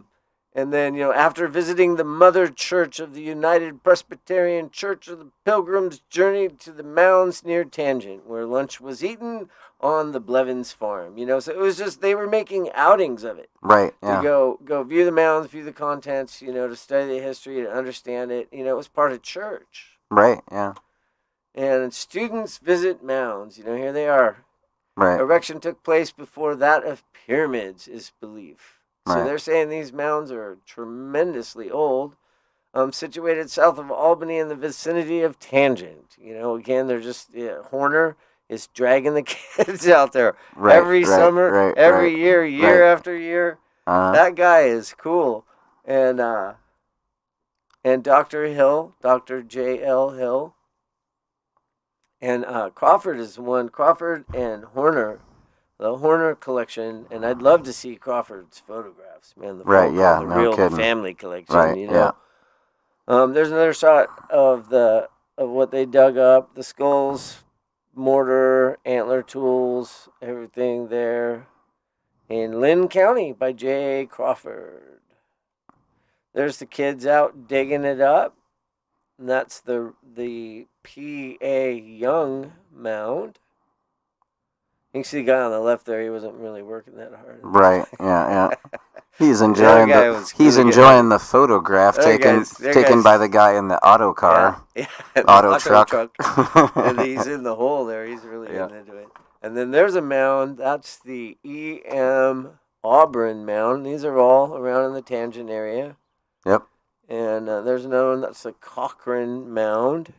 And then, after visiting the Mother Church of the United Presbyterian Church of the Pilgrims, journeyed to the mounds near Tangent, where lunch was eaten on the Blevins farm. So it was just, they were making outings of it. Right, yeah. To go view the mounds, view the contents, to study the history, to understand it. It was part of church. Right, yeah. And students visit mounds. Here they are. Right. Erection took place before that of pyramids, is belief. So Right. they're saying these mounds are tremendously old, situated south of Albany in the vicinity of Tangent. Again, they're just, Horner is dragging the kids out there every summer, every year after year. That guy is cool. And Dr. Hill, Dr. J.L. Hill, and Crawford is one. Crawford and Horner. The Horner collection, and I'd love to see Crawford's photographs, man. The family collection, Right, Yeah. There's another shot of what they dug up, the skulls, mortar, antler tools, everything there in Lynn County by J.A. Crawford. There's the kids out digging it up, and that's the P.A. Young mound. You can see the guy on the left there. He wasn't really working that hard. Right. Yeah. He's enjoying the photograph taken by the guy in the auto car, auto truck. And he's in the hole there. He's really getting into it. And then there's a mound. That's the E.M. Auburn mound. These are all around in the Tangent area. Yep. And there's another one. That's the Cochrane mound.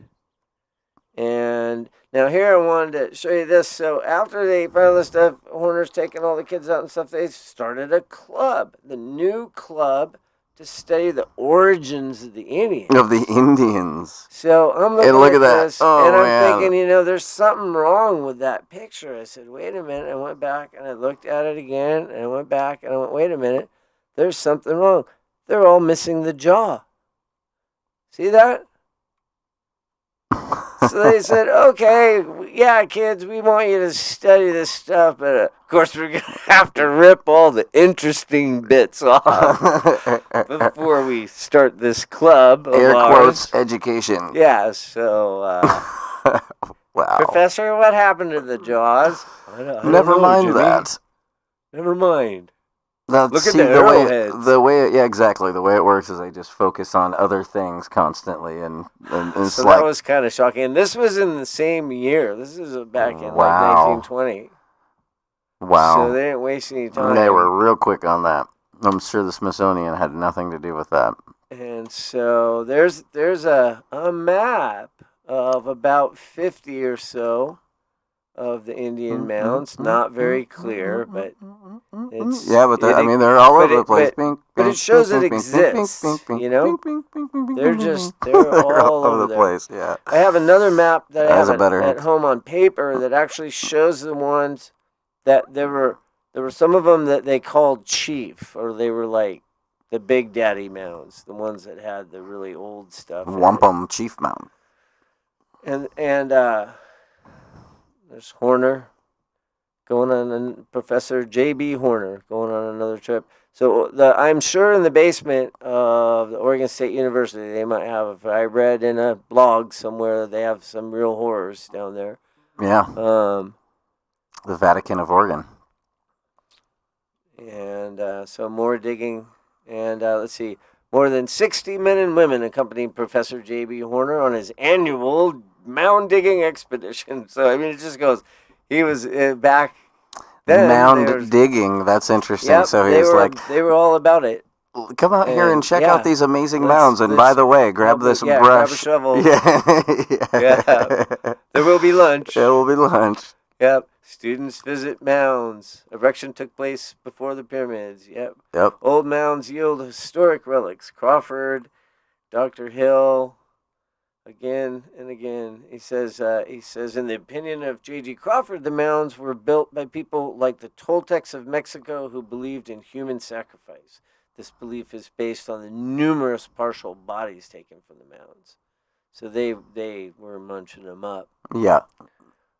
And now here I wanted to show you this. So after they found all this stuff, Horner's taking all the kids out and stuff, they started a club, the new club, to study the origins of the Indians. So I'm looking at this, and I'm thinking, there's something wrong with that picture. I said, wait a minute. I went back and I looked at it again, and I went back and I went, wait a minute. There's something wrong. They're all missing the jaw. See that? So they said, okay, yeah, kids, we want you to study this stuff, but of course we're going to have to rip all the interesting bits off before we start this club. Air quotes, education. Yeah, so, wow. Professor, what happened to the jaws? Never mind that. Never mind. Now, look at the arrowheads. The way it works is they just focus on other things constantly, and it's so that was kind of shocking. And this was in the same year. This is back in 1920. Wow. So they didn't waste any time. They were real quick on that. I'm sure the Smithsonian had nothing to do with that. And so there's a map of about 50 or so of the Indian mounds. Not very clear, but it's... Yeah, but they're all over the place. But it shows it exists, They're all over the place, yeah. I have another map that I have at home on paper that actually shows the ones that there were some of them that they called chief, or they were like the Big Daddy mounds, the ones that had the really old stuff. Wampum Chief Mound. And there's Horner going on, and Professor J.B. Horner going on another trip. So I'm sure in the basement of the Oregon State University, they might have, I read in a blog somewhere, they have some real horrors down there. Yeah. The Vatican of Oregon. And so more digging. And let's see, more than 60 men and women accompanied Professor J.B. Horner on his annual mound digging expedition. So, it just goes, he was back then. Mound digging, that's interesting. Yep, so they were all about it. come out here and check out these amazing mounds. And by the way, grab this brush. Grab a shovel. Yeah. There will be lunch. There will be lunch. Yep. Students visit mounds. Erection took place before the pyramids. Yep. Old mounds yield historic relics. Crawford, Dr. Hill, again and again. He says, in the opinion of J.G. Crawford, the mounds were built by people like the Toltecs of Mexico who believed in human sacrifice. This belief is based on the numerous partial bodies taken from the mounds. So they were munching them up. Yeah.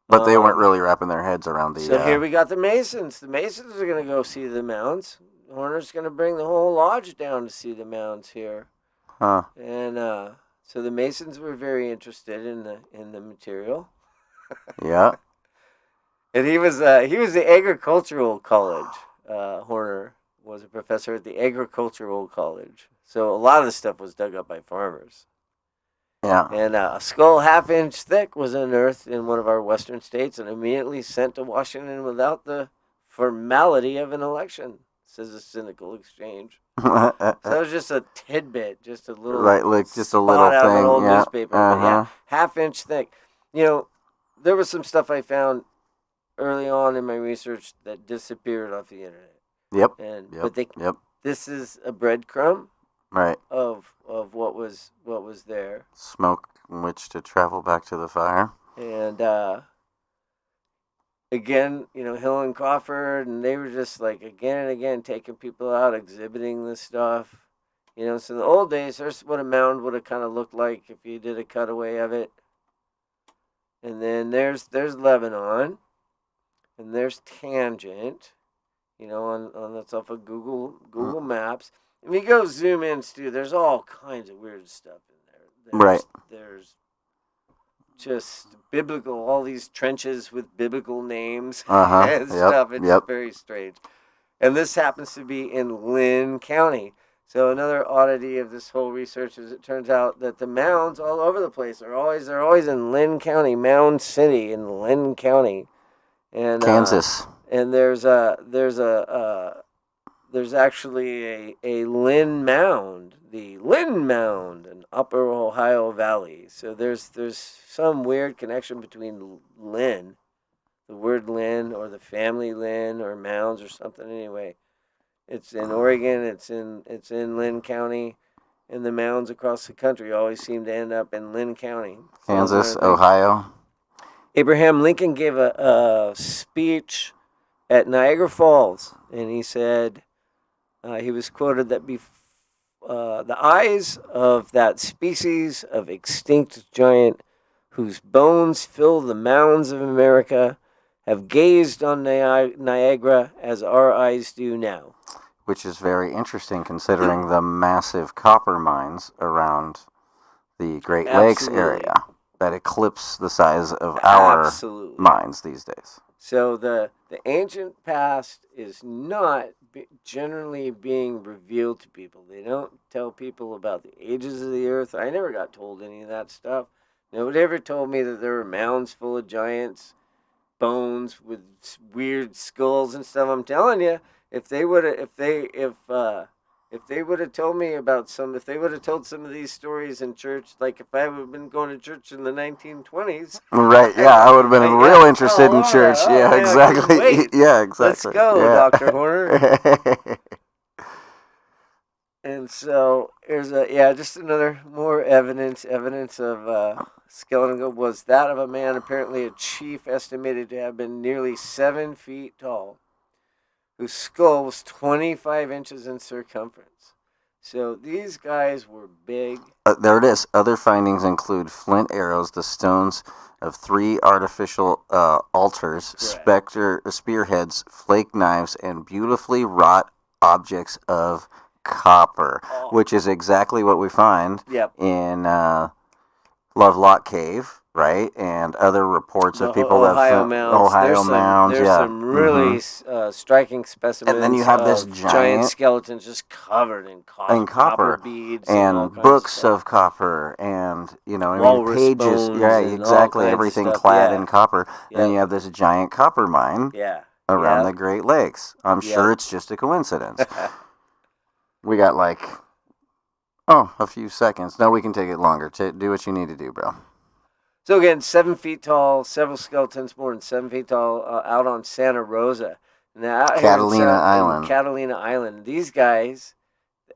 But they weren't really wrapping their heads around the... So here we got the Masons. The Masons are going to go see the mounds. Horner's going to bring the whole lodge down to see the mounds here. Huh. And so the Masons were very interested in the material. Yeah. And he was the agricultural college. Horner was a professor at the agricultural college. So a lot of the stuff was dug up by farmers. Yeah. And a skull half-inch thick was unearthed in one of our western states and immediately sent to Washington without the formality of an election, says a cynical exchange. So that was just a tidbit, just a little just a little out thing. of an old Yeah. newspaper. But yeah, half-inch thick. There was some stuff I found early on in my research that disappeared off the internet. Yep. This is a breadcrumb. Right. Of what was there. Smoke in which to travel back to the fire. And again, Hill and Crawford, and they were just like again and again taking people out, exhibiting this stuff. So in the old days, there's what a mound would have kind of looked like if you did a cutaway of it. And then there's Lebanon, and there's Tangent, on that's off of Google Maps. If you go zoom in, Stu, there's all kinds of weird stuff in there. There's just biblical, all these trenches with biblical names and stuff. It's very strange. And this happens to be in Lynn County. So another oddity of this whole research is it turns out that the mounds all over the place they're always in Lynn County, Mound City in Lynn County, and Kansas. And there's actually a Lynn Mound, the Lynn Mound in Upper Ohio Valley. So there's some weird connection between Lynn, the word Lynn, or the family Lynn, or mounds or something. Anyway, it's in Oregon. It's in Lynn County, and the mounds across the country always seem to end up in Lynn County, Kansas, Ohio. Abraham Lincoln gave a speech at Niagara Falls, and he said. He was quoted that the eyes of that species of extinct giant whose bones fill the mounds of America have gazed on Niagara as our eyes do now. Which is very interesting considering the massive copper mines around the Great Lakes area that eclipse the size of our mines these days. So the ancient past is not generally being revealed to people. They don't tell people about the ages of the earth. I never got told any of that stuff. Nobody ever told me that there were mounds full of giants, bones with weird skulls and stuff. I'm telling you, if they would have told me about if they would have told some of these stories in church, like if I would have been going to church in the 1920s. Right, yeah, I would have been real interested in church. Yeah, exactly. Yeah, exactly. Let's go, Dr. Horner. And so there's just another more evidence of skeleton was that of a man, apparently a chief, estimated to have been nearly 7 feet tall, whose skull was 25 inches in circumference. So these guys were big. There it is. Other findings include flint arrows, the stones of 3 artificial altars, spearheads, flake knives, and beautifully wrought objects of copper, which is exactly what we find in Lovelock Cave. Right, and other reports of people that found Ohio mounds. There's some really striking specimens. And then you have this giant skeletons just covered in copper beads and books of copper, and pages. Yeah, exactly. Everything clad in copper. And then you have this giant copper mine. Around the Great Lakes. I'm sure it's just a coincidence. We got like, a few seconds. No, we can take it longer. Do what you need to do, bro. So again, 7 feet tall, several skeletons more than 7 feet tall, out on Santa Rosa. Now out here in Catalina Island, these guys,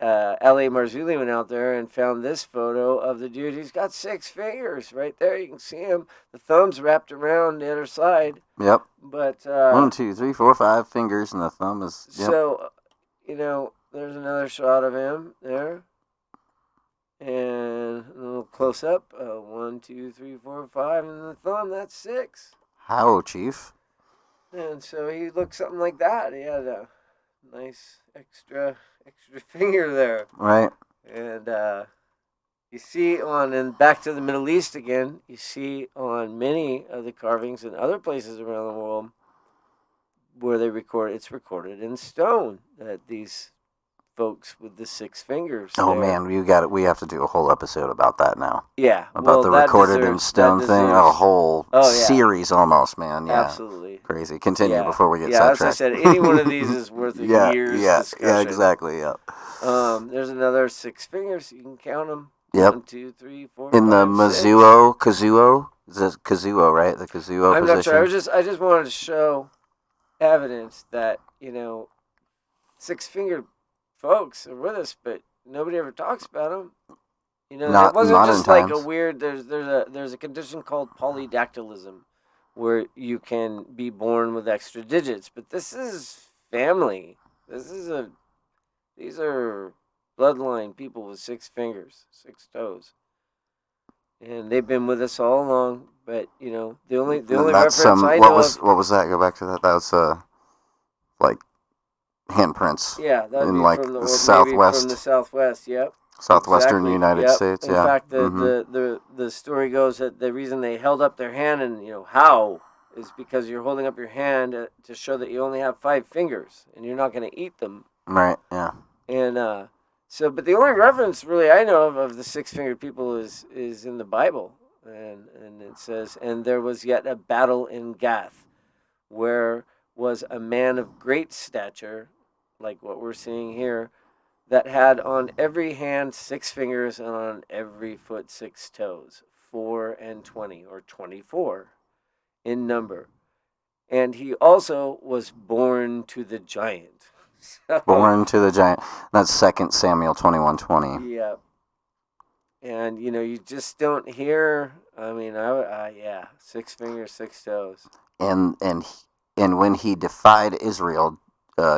L.A. Marzulli went out there and found this photo of the dude. He's got 6 fingers right there. You can see him. The thumb's wrapped around the other side. Yep. But 1, 2, 3, 4, 5 fingers, and the thumb is. Yep. So, there's another shot of him there. And a little close up. 1, 2, 3, 4, 5, and the thumb. That's 6. How, Chief? And so he looked something like that. He had a nice extra finger there. Right. And you see and back to the Middle East again, you see on many of the carvings in other places around the world where it's recorded in stone that these folks with the 6 fingers. Oh man, we have to do a whole episode about that now. Yeah. About the recorded in stone thing, a whole series almost, man. Yeah. Absolutely. Crazy. Continue before we get sidetracked. As I said, any one of these is worth a year's discussion. Yeah, exactly, yeah. There's another 6 fingers. You can count them. Yep. 1, 2, 3, 4, in 5, the 6. Kazuo? Is it Kazuo, right? The Kazuo I'm position? not sure. I just wanted to show evidence that, 6-fingered folks are with us, but nobody ever talks about them. It wasn't just like a weird. There's a condition called polydactylism, where you can be born with extra digits. But this is family. These are bloodline people with 6 fingers, 6 toes, and they've been with us all along. But the only reference I know of. What was that? Go back to that. That was like handprints. Yeah, that'd in be like from the southwest. From the southwest. Yep. Southwestern United States. In fact, the story goes that the reason they held up their hand and how is because you're holding up your hand to show that you only have 5 fingers and you're not going to eat them. Right. Yeah. And but the only reference really I know of the 6-fingered people is in the Bible, and it says, and there was yet a battle in Gath, where was a man of great stature, like what we're seeing here, that had on every hand 6 fingers and on every foot 6 toes, 4 and 20, or 24 in number. And he also was born to the giant. Born to the giant. That's 2 Samuel 21:20. Yeah. And, you just don't hear, 6 fingers, 6 toes. And when he defied Israel,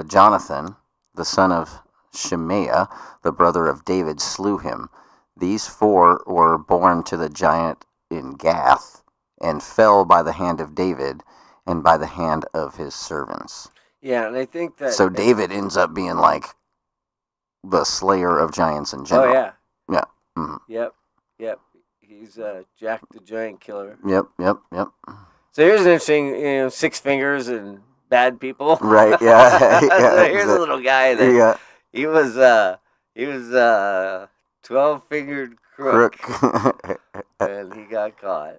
Jonathan, the son of Shammah, the brother of David, slew him. These 4 were born to the giant in Gath, and fell by the hand of David and by the hand of his servants. Yeah, and I think that... So David ends up being like the slayer of giants in general. Oh, yeah. Yeah. Mm-hmm. Yep. He's Jack the Giant Killer. Yep. So here's an interesting, 6 fingers and bad people. Right, yeah. So here's a little guy that... Yeah. He was 12-fingered crook. And he got caught.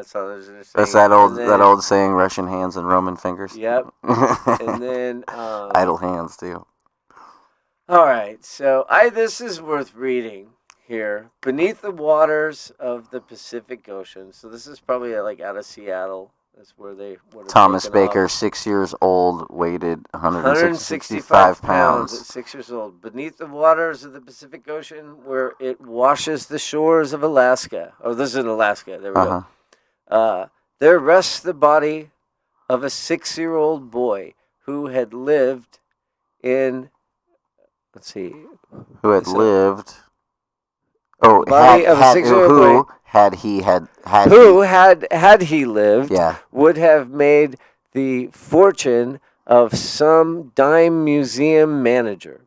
So there's an That's that old saying, Russian hands and Roman fingers. Yep. And then idle hands too. All right, so this is worth reading here. Beneath the waters of the Pacific Ocean. So this is probably like out of Seattle. That's where they would have Thomas Baker, off. 6 years old, weighed 165 pounds. At 6 years old. Beneath the waters of the Pacific Ocean, where it washes the shores of Alaska. Oh, this is in Alaska. There we go. There rests the body of a 6-year-old boy who had lived in... Let's see. Who had lived... Oh, body of a 6-year-old boy. Had he lived, would have made the fortune of some dime museum manager.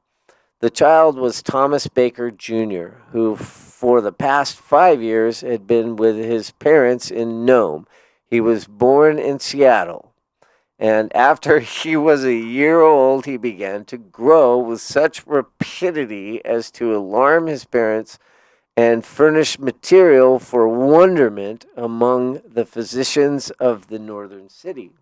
The child was Thomas Baker Jr., who for the past 5 years had been with his parents in Nome. He was born in Seattle, and after he was a year old, he began to grow with such rapidity as to alarm his parents and furnish material for wonderment among the physicians of the northern city.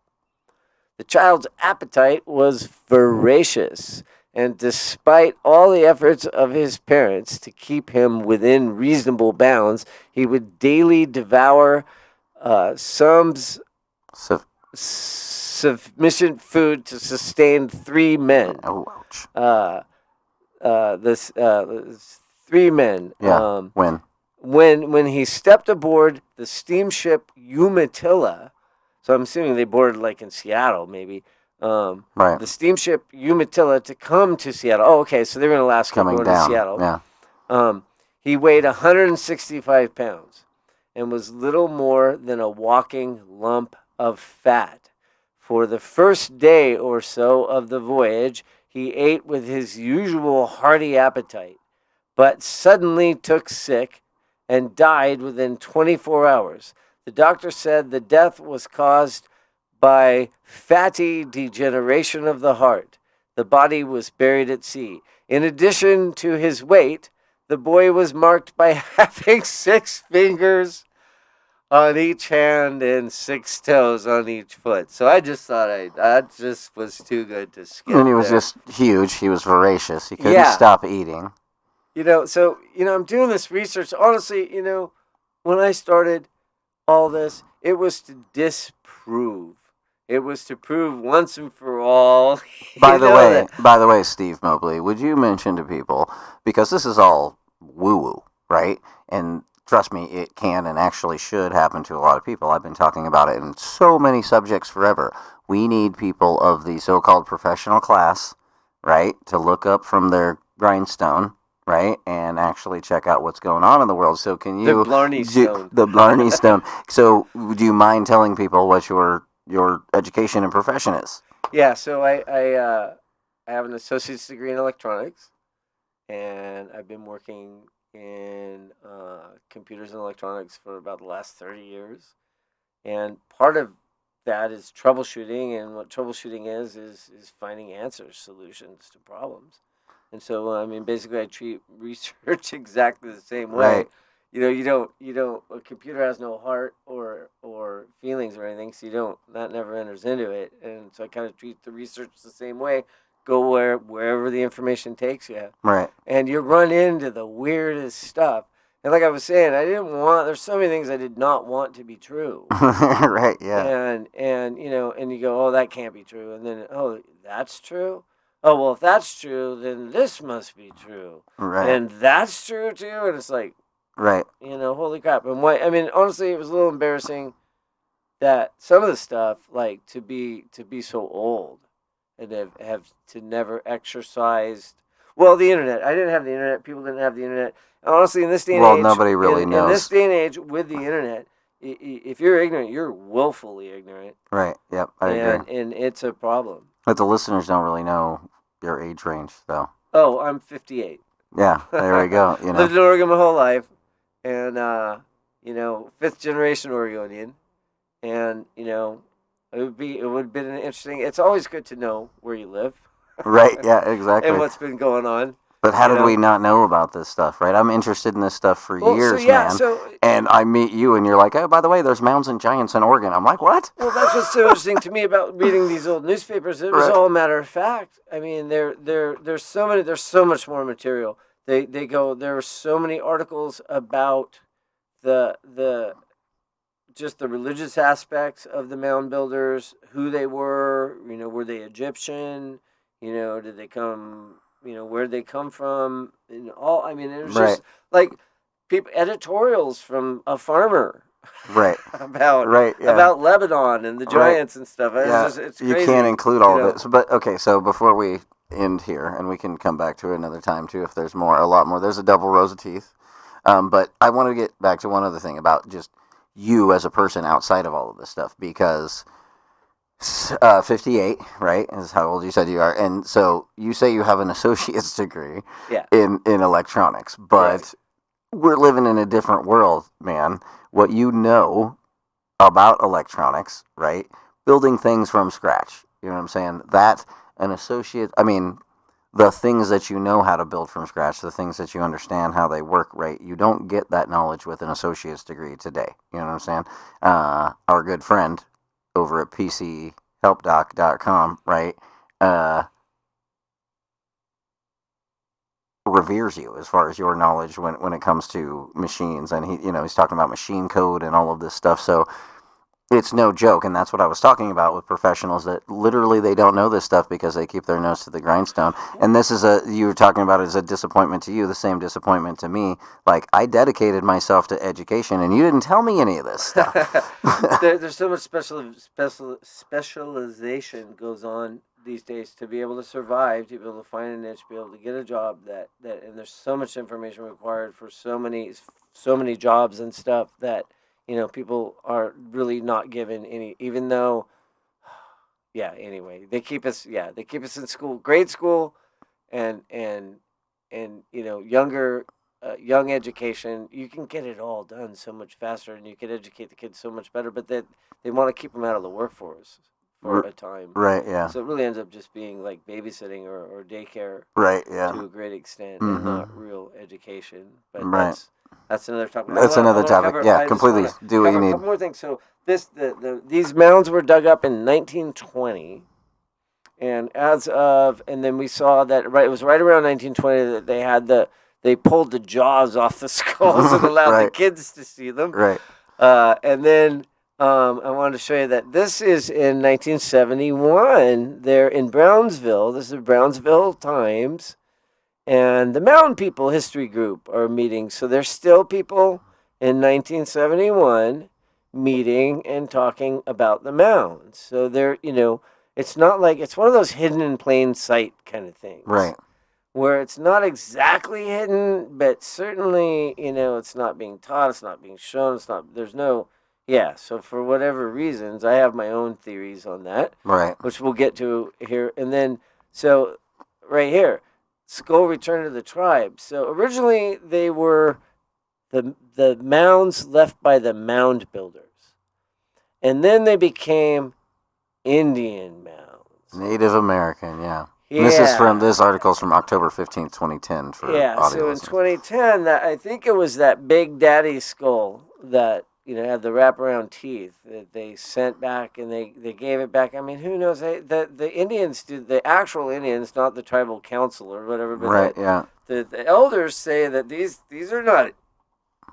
The child's appetite was voracious, And despite all the efforts of his parents to keep him within reasonable bounds, he would daily devour some So, sufficient food to sustain 3 men. oh, ouch. This 3 men. Yeah. When he stepped aboard the steamship Umatilla, so I'm assuming they boarded like in Seattle, maybe. Right. The steamship Umatilla to come to Seattle. Oh, okay, so they were in Alaska Coming going down. to Seattle. Yeah. He weighed 165 pounds and was little more than a walking lump of fat. For the first day or so of the voyage, he ate with his usual hearty appetite, but suddenly took sick and died within 24 hours. The doctor said the death was caused by fatty degeneration of the heart. The body was buried at sea. In addition to his weight, the boy was marked by having 6 fingers on each hand and 6 toes on each foot. So I just thought that just was too good to skip. And he was there. just huge. He was voracious. He couldn't Yeah. stop eating. So I'm doing this research. Honestly, when I started all this, it was to disprove. It was to prove once and for all. By the way, Steve Mobley, would you mention to people, because this is all woo-woo, right? And trust me, it can and actually should happen to a lot of people. I've been talking about it in so many subjects forever. We need people of the so-called professional class, right, to look up from their grindstone, right, and actually check out what's going on in the world. So can you... The Blarney Stone. The Blarney Stone. So would you mind telling people what your education and profession is? Yeah, so I have an associate's degree in electronics, and I've been working in computers and electronics for about the last 30 years. And part of that is troubleshooting, and what troubleshooting is finding answers, solutions to problems. And so, basically, I treat research exactly the same way. Right. You don't. A computer has no heart or feelings or anything, so that never enters into it. And so I kind of treat the research the same way. Go wherever the information takes you. Right. And you run into the weirdest stuff. And like I was saying, there's so many things I did not want to be true. Right, yeah. And you go, oh, that can't be true. And then, oh, that's true? Oh, well, if that's true, then this must be true. Right. And that's true too? And it's like, right. Holy crap. And honestly, it was a little embarrassing that some of the stuff, like to be so old and have to never exercised. Well, the internet. I didn't have the internet. People didn't have the internet. And honestly, in this day and age, nobody really knows. In this day and age, with the internet, if you're ignorant, you're willfully ignorant. Right. Yep. I agree. And it's a problem. But the listeners don't really know your age range, though. Oh, I'm 58. Yeah. There we go. Lived in Oregon my whole life, and fifth generation Oregonian, and it would have been an interesting. It's always good to know where you live. Right. Yeah. Exactly. And what's been going on. But how did we not know about this stuff, right? I'm interested in this stuff for years, man. And I meet you, and you're like, oh, by the way, there's mounds and giants in Oregon. I'm like, what? Well, that's what's so interesting to me about reading these old newspapers. It was all a matter of fact. I mean, there's so much more material. They go, there are so many articles about the just the religious aspects of the mound builders, who they were, were they Egyptian, did they come, where'd they come from, and all. I mean, it was just like editorials from a farmer, right, about Lebanon and the giants and stuff. It's crazy. You can't include all of it. So, but okay, so before we end here, and we can come back to it another time too if there's a lot more. There's a double rows of teeth, but I want to get back to one other thing about just you as a person outside of all of this stuff, because 58, right, is how old you said you are, and so you say you have an associate's degree in electronics, but we're living in a different world, man. What you know about electronics, right, building things from scratch, you know what I'm saying, that an associate, the things that you know how to build from scratch, the things that you understand how they work, right, you don't get that knowledge with an associate's degree today, you know what I'm saying. Our good friend over at PCHelpDoc.com, right? reveres you as far as your knowledge when it comes to machines, and he's talking about machine code and all of this stuff. So it's no joke, and that's what I was talking about with professionals that literally they don't know this stuff because they keep their nose to the grindstone. And this is you were talking about it as a disappointment to you, the same disappointment to me. Like, I dedicated myself to education, and you didn't tell me any of this stuff. There's so much specialization goes on these days to be able to survive, to be able to find a niche, be able to get a job and there's so much information required for so many jobs and stuff that people are really not given any, even though anyway, they keep us in school, grade school, and younger young education. You can get it all done so much faster, and you can educate the kids so much better, but they want to keep them out of the workforce for a time. Right, yeah. So it really ends up just being like babysitting or daycare, right, yeah, to a great extent, and not real education. But right. That's another topic. That's another topic. Yeah, completely. Do what you Cover a need. couple more things. So these mounds were dug up in 1920, and then we saw that it was right around 1920 that they pulled the jaws off the skulls and allowed the Right. kids to see them. Right. And then I wanted to show you that this is in 1971. They're in Brownsville. This is Brownsville Times. And the Mound People History Group are meeting. So there's still people in 1971 meeting and talking about the mounds. So it's not like it's one of those hidden in plain sight kind of things. Right. Where it's not exactly hidden, but certainly, it's not being taught, it's not being shown, so for whatever reasons, I have my own theories on that. Right. Which we'll get to here. And then, so right here, skull return to the tribe. So originally they were the mounds left by the mound builders. And then they became Indian mounds. Native American, yeah. Yeah. This article's from October 15th, 2010 for audio So in listeners. 2010, I think it was that Big Daddy skull that had the wraparound teeth that they sent back, and they gave it back. I mean, who knows? The Indians the actual Indians, not the tribal council or whatever. But Right, yeah. The elders say that these are not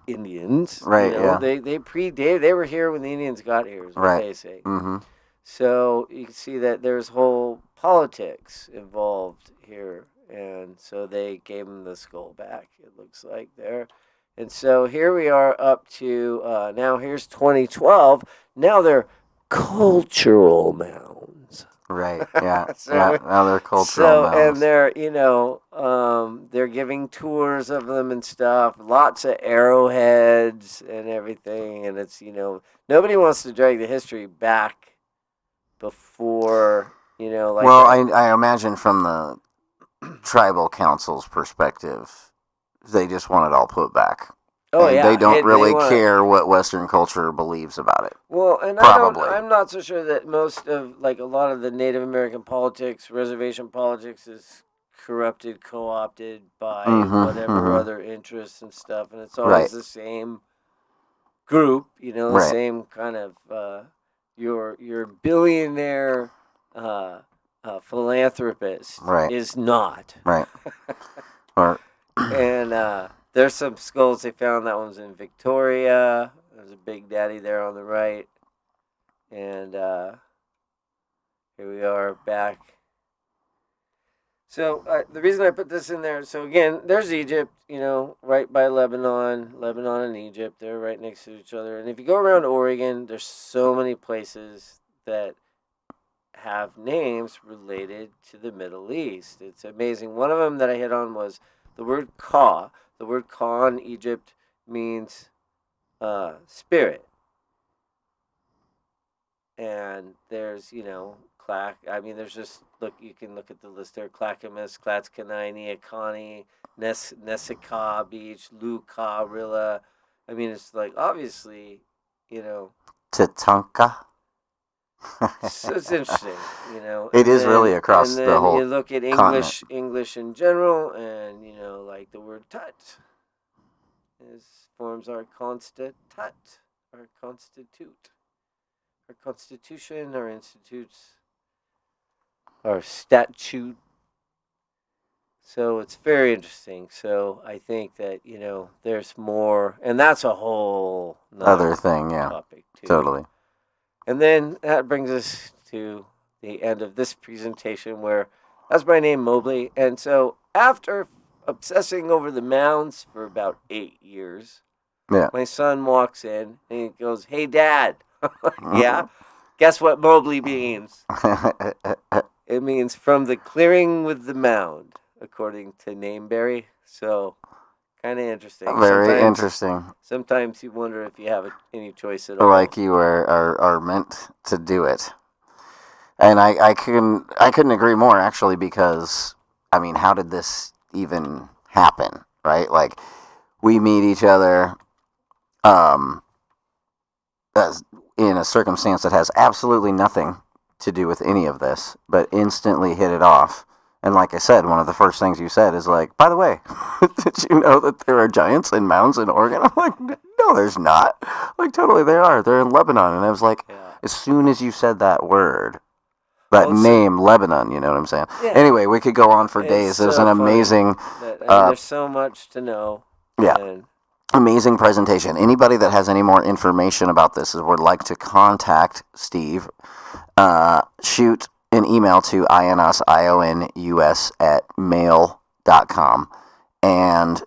Indians. Right, yeah. They predated. They were here when the Indians got here, is what they say. Mm-hmm. So you can see that there's whole politics involved here, and so they gave him the skull back, it looks like there. And so here we are up to, now here's 2012. Now they're cultural mounds. Right, yeah. Now they're cultural mounds. And they're giving tours of them and stuff, lots of arrowheads and everything, and it's, nobody wants to drag the history back before, I imagine from the tribal council's perspective, they just want it all put back. Oh, and yeah. They don't really care what Western culture believes about it. Well, and probably. I'm not so sure that most of, a lot of the Native American politics, reservation politics is corrupted, co-opted by whatever other interests and stuff. And it's always the same group, the same kind of, your billionaire philanthropist is not. Right. And there's some skulls they found. That one's in Victoria. There's a Big Daddy there on the right. And here we are back. So the reason I put this in there, so again, there's Egypt, right by Lebanon. Lebanon and Egypt, they're right next to each other. And if you go around Oregon, there's so many places that have names related to the Middle East. It's amazing. One of them that I hit on was the word Ka. The word Ka in Egypt means spirit. And there's, there's just, you can look at the list there. Clackamas, Clatskanini, Akani, Nesika Beach, Luka, Rilla. It's obviously, Tatanka. So it's interesting, It is really across the whole. You look at continent. English in general, and like the word "tut" forms our constitute, our constitution, our institutes, our statute. So it's very interesting. So I think that there's more, and that's a whole Other thing, yeah, topic too. totally. And then that brings us to the end of this presentation, where that's my name, Mobley. And so after obsessing over the mounds for about 8 years, Yeah. my son walks in and he goes, "Hey, Dad." Yeah. Guess what Mobley means? It means from the clearing with the mound, according to Nameberry. So, kind of interesting. Very interesting. Sometimes you wonder if you have any choice at all. Like you are meant to do it. And I couldn't agree more, actually, because, I mean, how did this even happen, right? Like, we meet each other as in a circumstance that has absolutely nothing to do with any of this, but instantly hit it off. And like I said, one of the first things you said is like, by the way, did you know that there are giants in mounds in Oregon? I'm like, no, there's not. Like, totally, they are. They're in Lebanon. And I was like, as soon as you said that word, that name, Lebanon, you know what I'm saying? Yeah. Anyway, we could go on for days. It was an amazing... there's so much to know. Yeah. Amazing presentation. Anybody that has any more information about this or would like to contact Steve, shoot an email to IONUS, IONUS @mail.com. And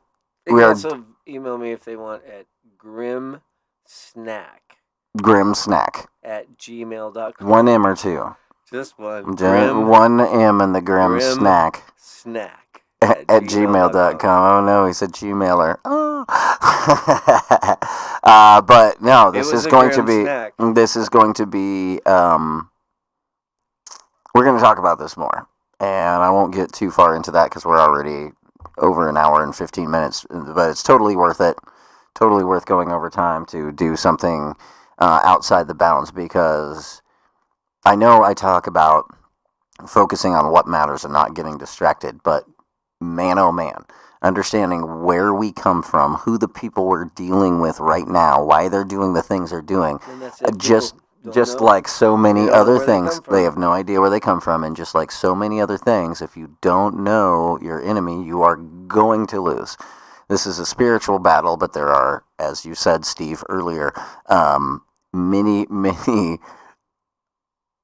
they can also email me if they want at grimsnack @gmail.com. One M or two? Just one. One M in the grim snack. At gmail.com. Oh no, he's a Gmailer. Oh. But no, this is going to be. Snack. This is going to be. We're going to talk about this more, and I won't get too far into that because we're already over an hour and 15 minutes. But it's totally worth it. Totally worth going over time to do something outside the bounds, because I know I talk about focusing on what matters and not getting distracted, but man, oh man, understanding where we come from, who the people we're dealing with right now, why they're doing the things they're doing, just like so many other things, they have no idea where they come from, and just like so many other things, if you don't know your enemy, you are going to lose. This is a spiritual battle, but there are, as you said, Steve, earlier, many,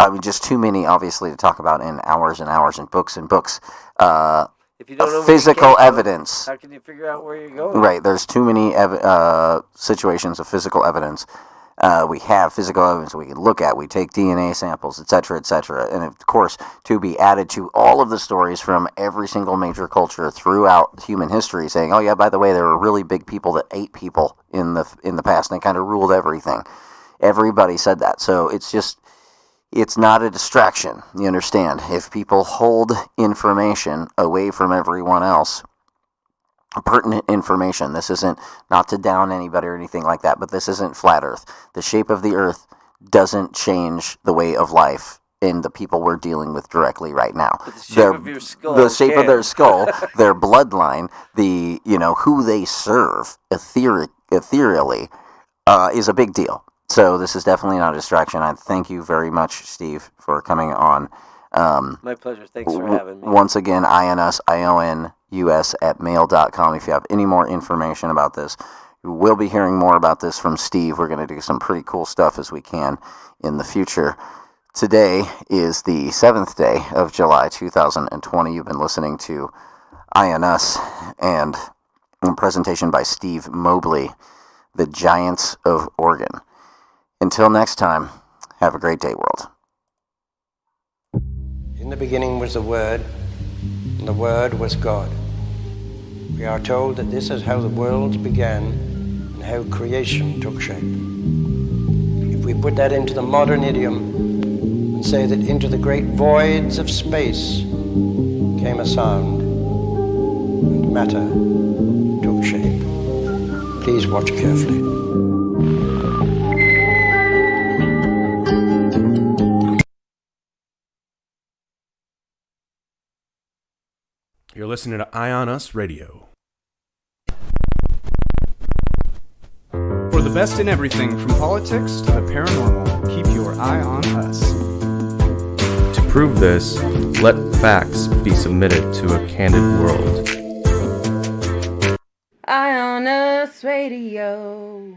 I mean, just too many, obviously, to talk about in hours and hours and books and books. If you don't know physical evidence. How can you figure out where you're going? Right, there's too many situations of physical evidence. We have physical evidence we can look at. We take DNA samples, etc., etc. And of course, to be added to all of the stories from every single major culture throughout human history, saying, "Oh yeah, by the way, there were really big people that ate people in the past, and they kind of ruled everything." Everybody said that, so it's not a distraction. You understand? If people hold information away from everyone else, pertinent information. This isn't, not to down anybody or anything like that, but this isn't flat Earth. The shape of the Earth doesn't change the way of life in the people we're dealing with directly right now. The shape of your skull. The shape of their skull, their bloodline, who they serve ethereally, is a big deal. So this is definitely not a distraction. I thank you very much, Steve, for coming on. My pleasure. Thanks for having me. Once again, IONUS, IONUS @mail.com. If you have any more information about this, we'll be hearing more about this from Steve. We're going to do some pretty cool stuff as we can in the future. Today is the 7th day of July 2020. You've been listening to IONUS and a presentation by Steve Mobley, the Giants of Oregon. Until next time, have a great day, world. In the beginning was the Word, and the Word was God. We are told that this is how the worlds began and how creation took shape. If we put that into the modern idiom and say that into the great voids of space came a sound, and matter took shape. Please watch carefully. You're listening to IONUS Radio. For the best in everything from politics to the paranormal, keep your eye on us. To prove this, let facts be submitted to a candid world. IONUS Radio.